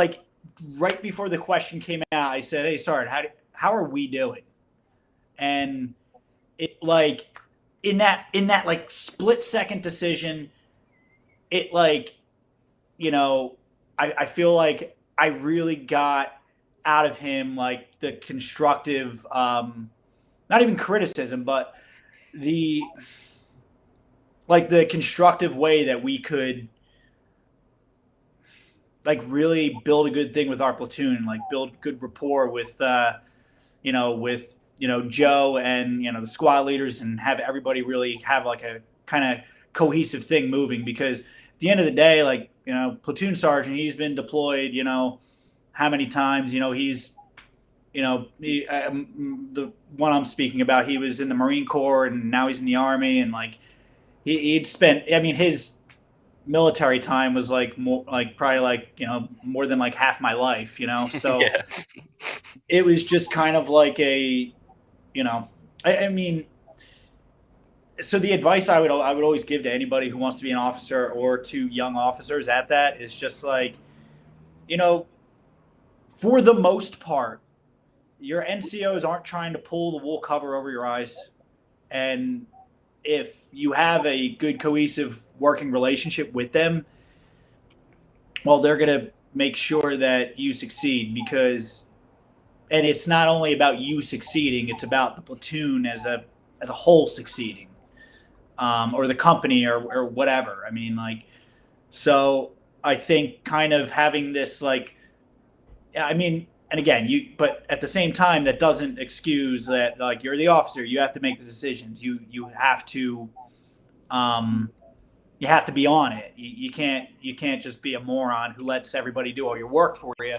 right before the question came out, I said, hey, sergeant, how are we doing? And it in that split second decision, it I feel like I really got out of him the constructive, not even criticism, but the constructive way that we could really build a good thing with our platoon and build good rapport with Joe and the squad leaders, and have everybody really have a kind of cohesive thing moving. Because at the end of the day, platoon sergeant, he's been deployed how many times. He's the one I'm speaking about, he was in the Marine Corps, and now he's in the Army, and he'd spent, I mean, his military time was probably more than half my life, so Yeah. it was just kind of I mean, so the advice I would always give to anybody who wants to be an officer, or to young officers at that, is just for the most part, your NCOs aren't trying to pull the wool cover over your eyes. And if you have a good, cohesive working relationship with them, well, they're going to make sure that you succeed, and it's not only about you succeeding, it's about the platoon as a whole succeeding, or the company, or whatever. I mean, so I think kind of having this, and again, but at the same time, that doesn't excuse that, you're the officer, you have to make the decisions. You have to, be on it. You can't just be a moron who lets everybody do all your work for you,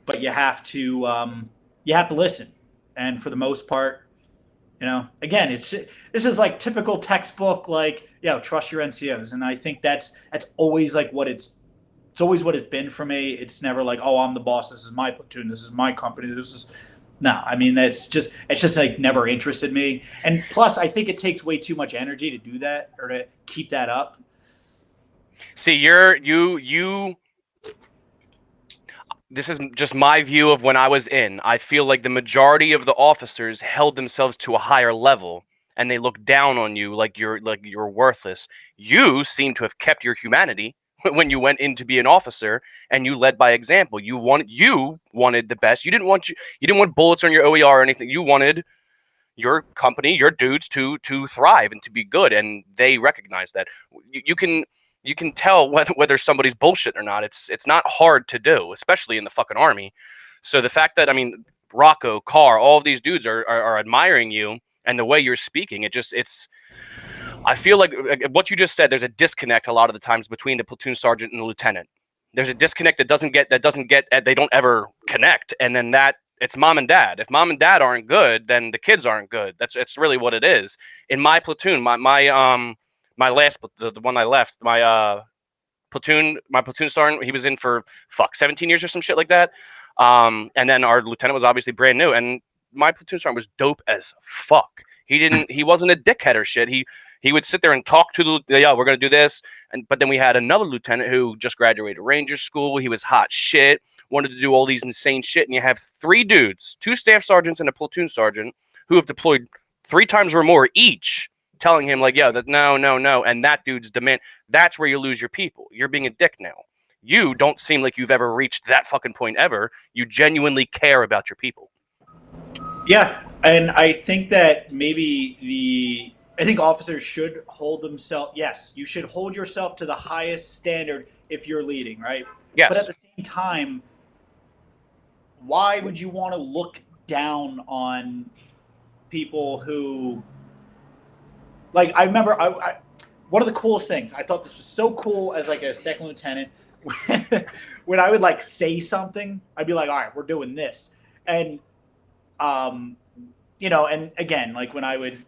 but you have to listen. And for the most part, again, this is typical textbook, trust your NCOs. And I think that's always it's always what it's been for me. It's never oh, I'm the boss, this is my platoon, this is my company, no. I mean, it's just never interested me. And plus, I think it takes way too much energy to do that, or to keep that up. See, this is just my view of when I was in. I feel like the majority of the officers held themselves to a higher level, and they looked down on you like you're worthless. You seem to have kept your humanity when you went in to be an officer, and you led by example. You wanted the best. You didn't want bullets on your OER or anything. You wanted your company, your dudes to thrive and to be good, and they recognize that. You can tell whether somebody's bullshit or not. It's not hard to do, especially in the fucking Army. So the fact that, I mean, Rocco, Carr, all of these dudes are admiring you and the way you're speaking, I feel like what you just said, there's a disconnect a lot of the times between the platoon sergeant and the lieutenant. There's a disconnect they don't ever connect. And then it's mom and dad. If mom and dad aren't good, then the kids aren't good. It's really what it is. In my platoon, my last, the one I left, my my platoon sergeant, he was in for 17 years or some shit like that. And then our lieutenant was obviously brand new, and my platoon sergeant was dope as fuck. He wasn't a dickhead or shit. He would sit there and talk to yeah, we're gonna do this, but then we had another lieutenant who just graduated Ranger School. He was hot shit, wanted to do all these insane shit, and you have 3 dudes, 2 staff sergeants and a platoon sergeant, who have deployed 3 times or more each, telling him like, yeah, that no, and that dude's demand. That's where you lose your people. You're being a dick now. You don't seem like you've ever reached that fucking point ever. You genuinely care about your people. Yeah, and I think that maybe I think officers should hold themselves. Yes, you should hold yourself to the highest standard if you're leading, right? Yes. But at the same time, why would you want to look down on people who, like, I remember one of the coolest things, I thought this was so cool as like a second lieutenant, when I would like say something, I'd be like, all right, we're doing this. And, you know, and again, like when I would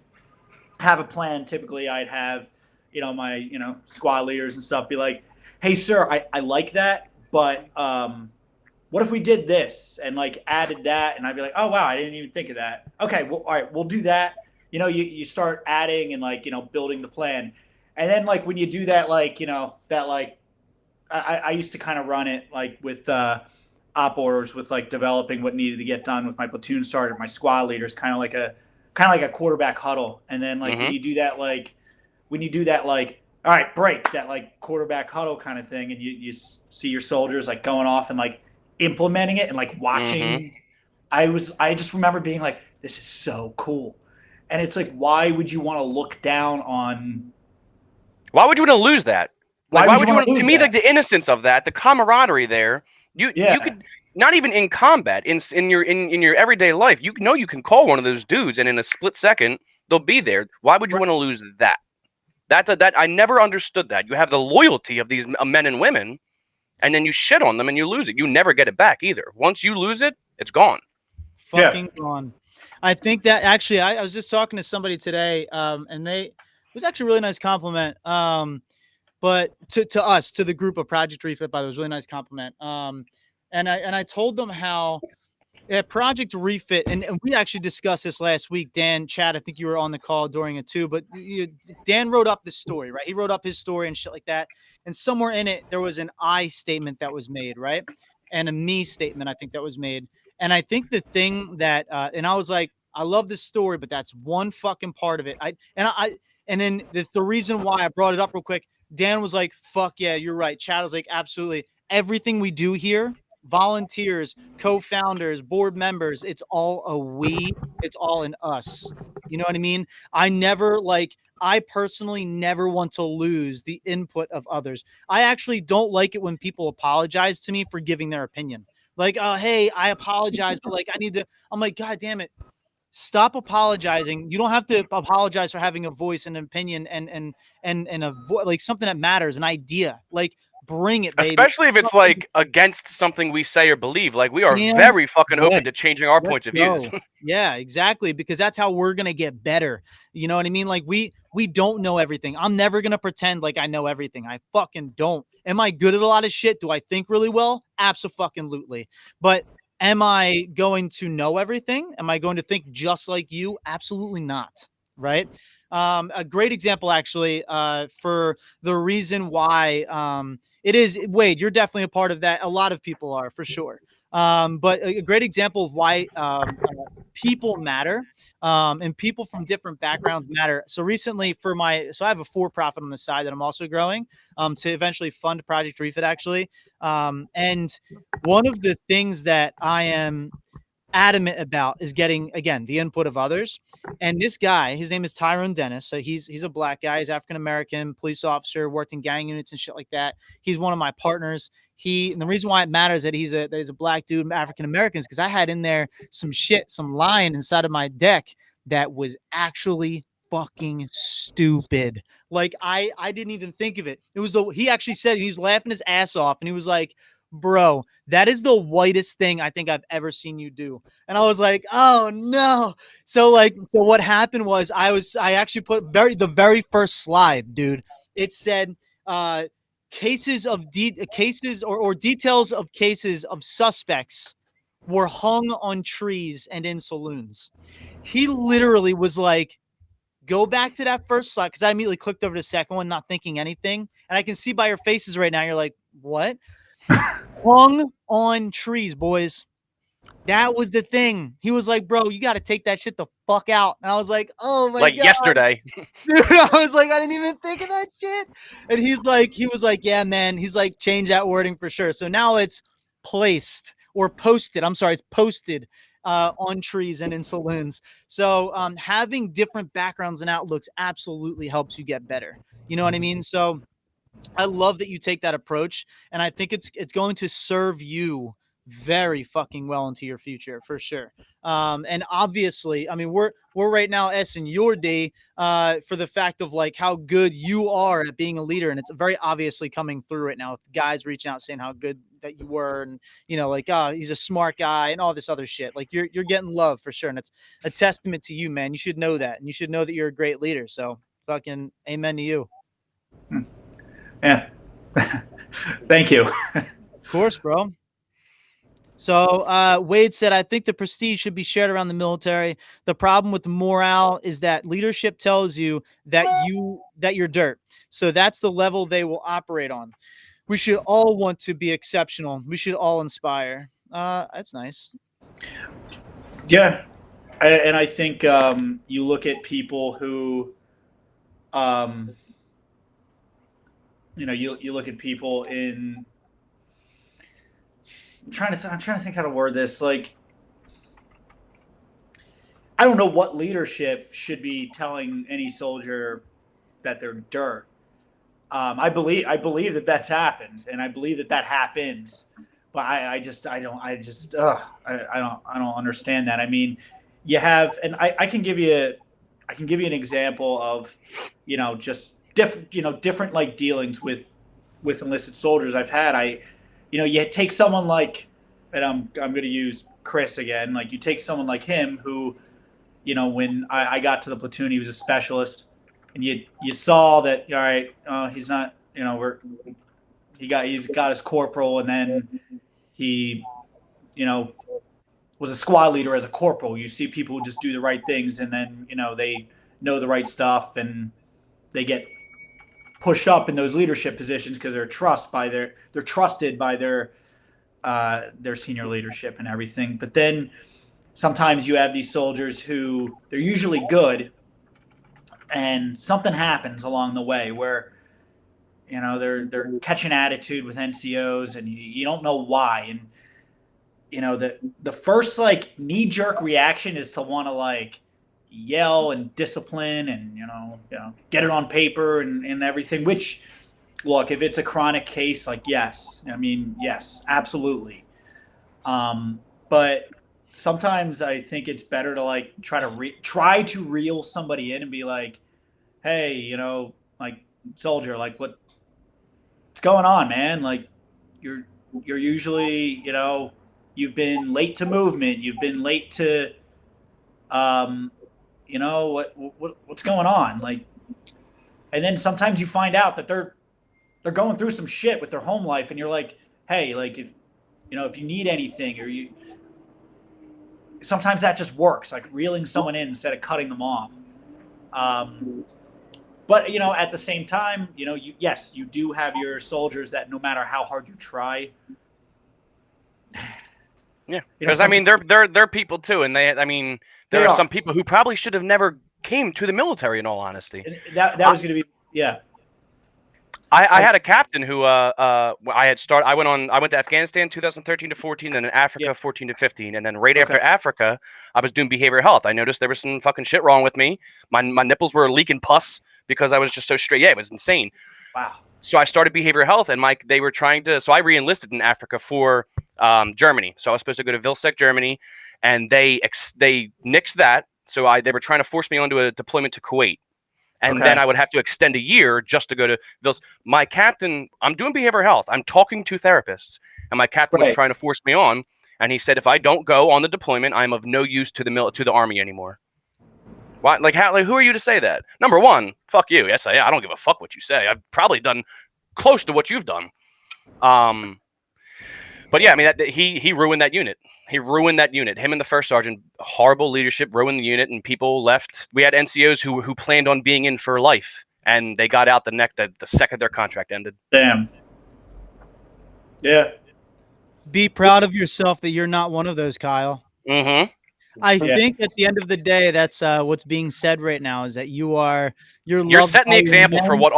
have a plan, typically I'd have, you know, my, you know, squad leaders and stuff be like, hey, sir, I like that, but what if we did this and like added that? And I'd be like, oh, wow, I didn't even think of that. Okay, well, all right, we'll do that. You know, you start adding and like, you know, building the plan. And then like when you do that, like, you know, that like, I used to kind of run it like with op orders, with like developing what needed to get done with my platoon sergeant, my squad leaders, kind of like a quarterback huddle. And then like when you do that, all right, break, that like quarterback huddle kind of thing, and you see your soldiers like going off and like implementing it and like watching. I just remember being like, this is so cool. And it's like, why would you want to look down on? Why would you want to lose that? Like, why would you want to? To me, that? like the innocence of that, the camaraderie there. You could not even in combat, in your everyday life, you know you can call one of those dudes, and in a split second they'll be there. Why would you want to lose that? That I never understood that. You have the loyalty of these men and women, and then you shit on them and you lose it. You never get it back either. Once you lose it, it's gone. Fucking gone. I think that actually, I was just talking to somebody today, and it was actually a really nice compliment. But to us, to the group of Project Refit, by the way, it was a really nice compliment. And I told them how at Project Refit, and we actually discussed this last week. Dan, Chad, I think you were on the call during it too. But Dan wrote up this story, right? He wrote up his story and shit like that. And somewhere in it, there was an I statement that was made, right? And a me statement, I think, that was made. And I think the thing that, and I was like, I love this story, but that's one fucking part of it. And then the reason why I brought it up real quick, Dan was like, fuck yeah, you're right. Chad was like, absolutely. Everything we do here, volunteers, co-founders, board members, it's all a we, it's all in us. You know what I mean? I personally never want to lose the input of others. I actually don't like it when people apologize to me for giving their opinion. Like, hey, I apologize, but like I'm like, God damn it. Stop apologizing. You don't have to apologize for having a voice and an opinion and like something that matters, an idea. Like, bring it, baby. Especially if it's like against something we say or believe. Like, we are very fucking open to changing our points of views. Yeah, exactly. Because that's how we're gonna get better. You know what I mean? Like we don't know everything. I'm never gonna pretend like I know everything. I fucking don't. Am I good at a lot of shit? Do I think really well? Absolutely. But am I going to know everything? Am I going to think just like you? Absolutely not. Right. A great example, actually, for the reason why it is, Wade, you're definitely a part of that. A lot of people are, for sure. But a great example of why people matter and people from different backgrounds matter. So recently so I have a for-profit on the side that I'm also growing to eventually fund Project Refit, actually. And one of the things that I am adamant about is getting, again, the input of others. And this guy, his name is Tyrone Dennis. So he's a black guy. He's African-American, police officer, worked in gang units and shit like that. He's one of my partners. And the reason why it matters that he's a black dude, African-American, is because I had in there some line inside of my deck that was actually fucking stupid. Like I didn't even think of it. He actually said, he was laughing his ass off and he was like, bro, that is the whitest thing I think I've ever seen you do. And I was like, oh no. So what happened was I actually put the very first slide, dude. It said, cases of cases or details of cases of suspects were hung on trees and in saloons. He literally was like, go back to that first slide, because I immediately clicked over to the second one, not thinking anything. And I can see by your faces right now, you're like, what? Hung on trees, boys. That was the thing. He was like, bro, you got to take that shit the fuck out. And I was like, oh my Like God. yesterday. Dude, I was like, I didn't even think of that shit. And he was like, yeah, man. He's like, change that wording for sure. So now it's placed or posted. I'm sorry, it's posted on trees and in saloons. So having different backgrounds and outlooks absolutely helps you get better. You know what I mean? So I love that you take that approach, and I think it's going to serve you very fucking well into your future for sure. And obviously, I mean, we're right now in your day for the fact of like how good you are at being a leader, and it's very obviously coming through right now with guys reaching out saying how good that you were, and you know, like, oh, he's a smart guy and all this other shit. Like you're getting love for sure, and it's a testament to you, man. You should know that, and you should know that you're a great leader. So fucking amen to you. Yeah. Thank you. Of course, bro. So Wade said, I think the prestige should be shared around the military. The problem with morale is that leadership tells you that you're dirt. So that's the level they will operate on. We should all want to be exceptional. We should all inspire. That's nice. Yeah. And I think you look at people who you know, you look at people in. I'm trying to think how to word this. Like, I don't know what leadership should be telling any soldier that they're dirt. I believe that that's happened, and I believe that that happens. But I don't understand that. I mean, you have, and I can give you an example of, you know, just different like dealings with enlisted soldiers I've had. You take someone like, and I'm going to use Chris again. Like, you take someone like him who, you know, when I got to the platoon, he was a specialist, and you saw that, all right, he's not, you know, he's got his corporal, and then he, you know, was a squad leader as a corporal. You see people who just do the right things, and then, you know, they know the right stuff, and they get pushed up in those leadership positions because they're trusted by their senior leadership and everything. But then sometimes you have these soldiers who, they're usually good, and something happens along the way where, you know, they're catching attitude with NCOs, and you don't know why. And, you know, the first like knee-jerk reaction is to want to like yell and discipline and, you know, get it on paper and everything, which, look, if it's a chronic case, like, yes, I mean, yes, absolutely. But sometimes I think it's better to like try to reel somebody in and be like, hey, you know, like, soldier, like, what's going on, man? Like, you're usually, you know, you've been late to movement, you've been late to you know, what's going on? Like, and then sometimes you find out that they're going through some shit with their home life, and you're like, hey, like, if you need anything, or sometimes that just works, like reeling someone in instead of cutting them off. But, you know, at the same time, you know, you do have your soldiers that no matter how hard you try. Yeah, because I mean, they're people too, and there are some people who probably should have never came to the military. In all honesty, that was going to be, yeah. I had a captain who I went to Afghanistan 2013 to 14, then in Africa 14 to 15, and then right after Africa, I was doing behavioral health. I noticed there was some fucking shit wrong with me. My nipples were leaking pus because I was just so straight. Yeah, it was insane. Wow. So I started behavioral health, and they were trying to. So I re-enlisted in Africa for Germany. So I was supposed to go to Vilseck, Germany, and they nixed that. So they were trying to force me onto a deployment to Kuwait. And then I would have to extend a year just to go to Vils. My captain, I'm doing behavioral health. I'm talking to therapists. And my captain was trying to force me on. And he said, if I don't go on the deployment, I'm of no use to the army anymore. Why? Like, who are you to say that? Number one, fuck you. Yes, I don't give a fuck what you say. I've probably done close to what you've done. But yeah, I mean, he ruined that unit. He ruined that unit. Him and the first sergeant, horrible leadership, ruined the unit, and people left. We had NCOs who planned on being in for life, and they got out the second their contract ended. Damn. Yeah. Be proud of yourself that you're not one of those, Kyle. Mm-hmm. I think at the end of the day, that's what's being said right now is that you're setting the example for what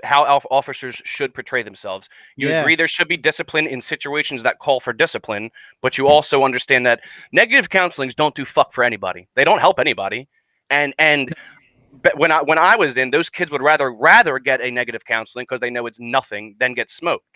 how officers should portray themselves. You agree there should be discipline in situations that call for discipline, but you also understand that negative counselings don't do fuck for anybody. They don't help anybody. And when I was in, those kids would rather get a negative counseling because they know it's nothing than get smoked.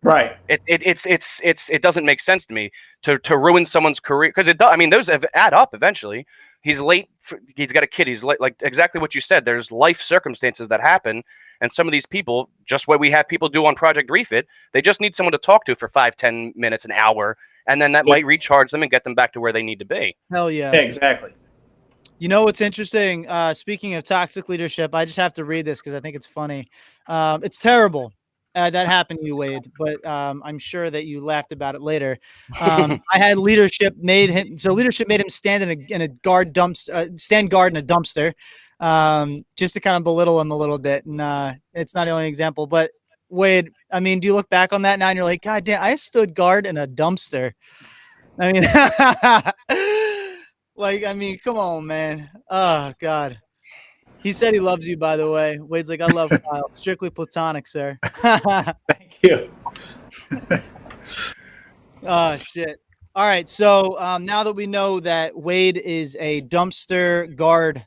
Right. It doesn't make sense to me to ruin someone's career because it does. I mean, those add up eventually. He's late. He's got a kid. He's late, like exactly what you said. There's life circumstances that happen, and some of these people, just what we have people do on Project Refit, they just need someone to talk to for 5-10 minutes, an hour, and then that might recharge them and get them back to where they need to be. Hell yeah. Yeah, exactly. You know what's interesting? Speaking of toxic leadership, I just have to read this because I think it's funny. It's terrible. That happened to you, Wade, but I'm sure that you laughed about it later. I had leadership made him stand in a guard stand guard in a dumpster, just to kind of belittle him a little bit. And it's not the only example, but Wade, I mean, do you look back on that now and you're like, God damn, I stood guard in a dumpster. I mean, like, I mean, come on, man. Oh God. He said he loves you, by the way. Wade's like, I love Kyle. Strictly platonic, sir. Thank you. Oh, shit. All right. So now that we know that Wade is a dumpster guard,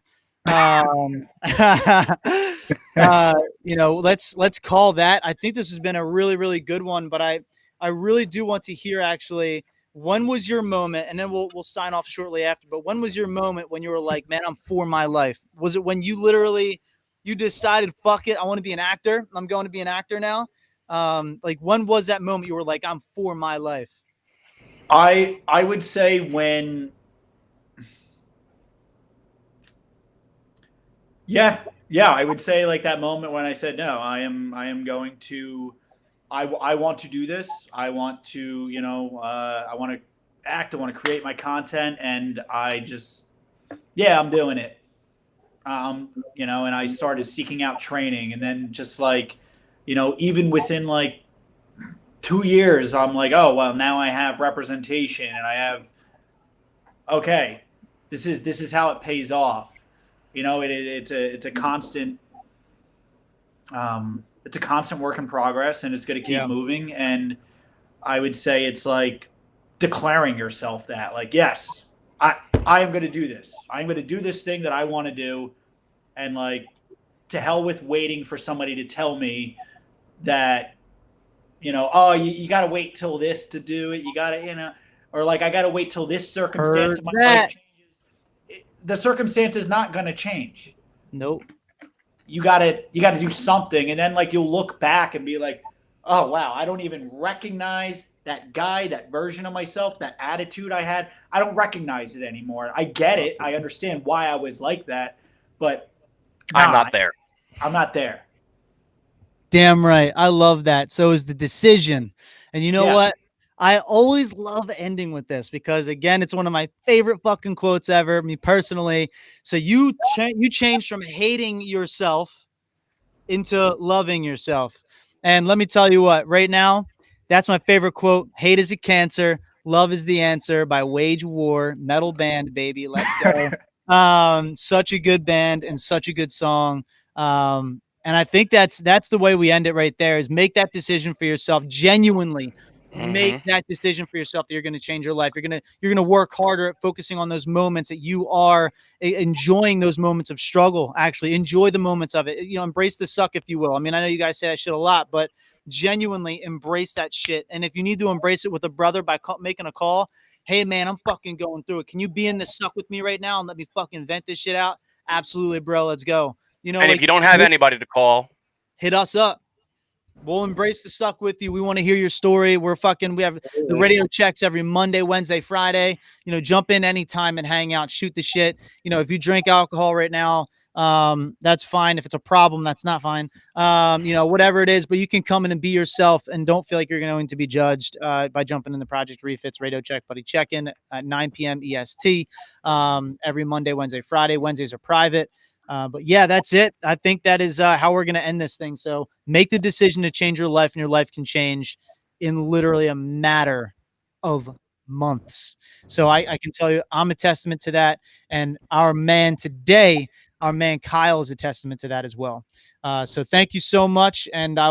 you know, let's call that. I think this has been a really, really good one, but I really do want to hear actually, when was your moment? And then we'll sign off shortly after. But when was your moment when you were like, man, I'm for my life? Was it when you literally decided, fuck it, I want to be an actor. I'm going to be an actor now. Like when was that moment you were like, I'm for my life? I would say when. Yeah, I would say like that moment when I said no. I am going to. I want to do this. I want to, you know, I want to act. I want to create my content, and I just, yeah, I'm doing it. You know, and I started seeking out training, and then just like, you know, even within like 2 years, I'm like, oh well, now I have representation, and I have, okay, this is how it pays off. You know, it's a constant. It's a constant work in progress, and it's going to keep moving. And I would say it's like declaring yourself that, like, yes, I am going to do this. I'm going to do this thing that I want to do, and like, to hell with waiting for somebody to tell me that, you know, oh, you got to wait till this to do it. You got to, you know, or like, I got to wait till this circumstance of my life changes. The circumstance is not going to change. Nope. You gotta do something, and then like you'll look back and be like, oh wow, I don't even recognize that guy, that version of myself, that attitude I had. I don't recognize it anymore. I get it. I understand why I was like that, but I'm not there. I'm not there. Damn right. I love that. So is the decision. And you know what? I always love ending with this because, again, it's one of my favorite fucking quotes ever, me personally. So you changed from hating yourself into loving yourself. And let me tell you what, right now, that's my favorite quote. Hate is a cancer. Love is the answer by Wage War. Metal band, baby. Let's go. Such a good band and such a good song. And I think that's the way we end it right there is make that decision for yourself. Genuinely make that decision for yourself that you're going to change your life. You're going to work harder at focusing on those moments that you are enjoying, those moments of struggle. Actually enjoy the moments of it. You know, embrace the suck, if you will. I mean, I know you guys say that shit a lot, but genuinely embrace that shit. And if you need to embrace it with a brother by making a call, hey man, I'm fucking going through it. Can you be in this suck with me right now and let me fucking vent this shit out? Absolutely, bro. Let's go. You know, and like, if you don't have anybody to call, hit us up. We'll embrace the suck with you. We want to hear your story. We have the radio checks every Monday, Wednesday, Friday. You know, jump in anytime and hang out, shoot the shit. You know, if you drink alcohol right now, that's fine. If it's a problem, that's not fine. Whatever it is, but you can come in and be yourself and don't feel like you're going to be judged by jumping in the Project Refits Radio Check Buddy check-in at 9 p.m. EST every Monday, Wednesday, Friday. Wednesdays are private. But yeah, that's it. I think that is how we're going to end this thing. So make the decision to change your life, and your life can change in literally a matter of months. So I can tell you, I'm a testament to that. And our man today, our man Kyle, is a testament to that as well. So thank you so much. And I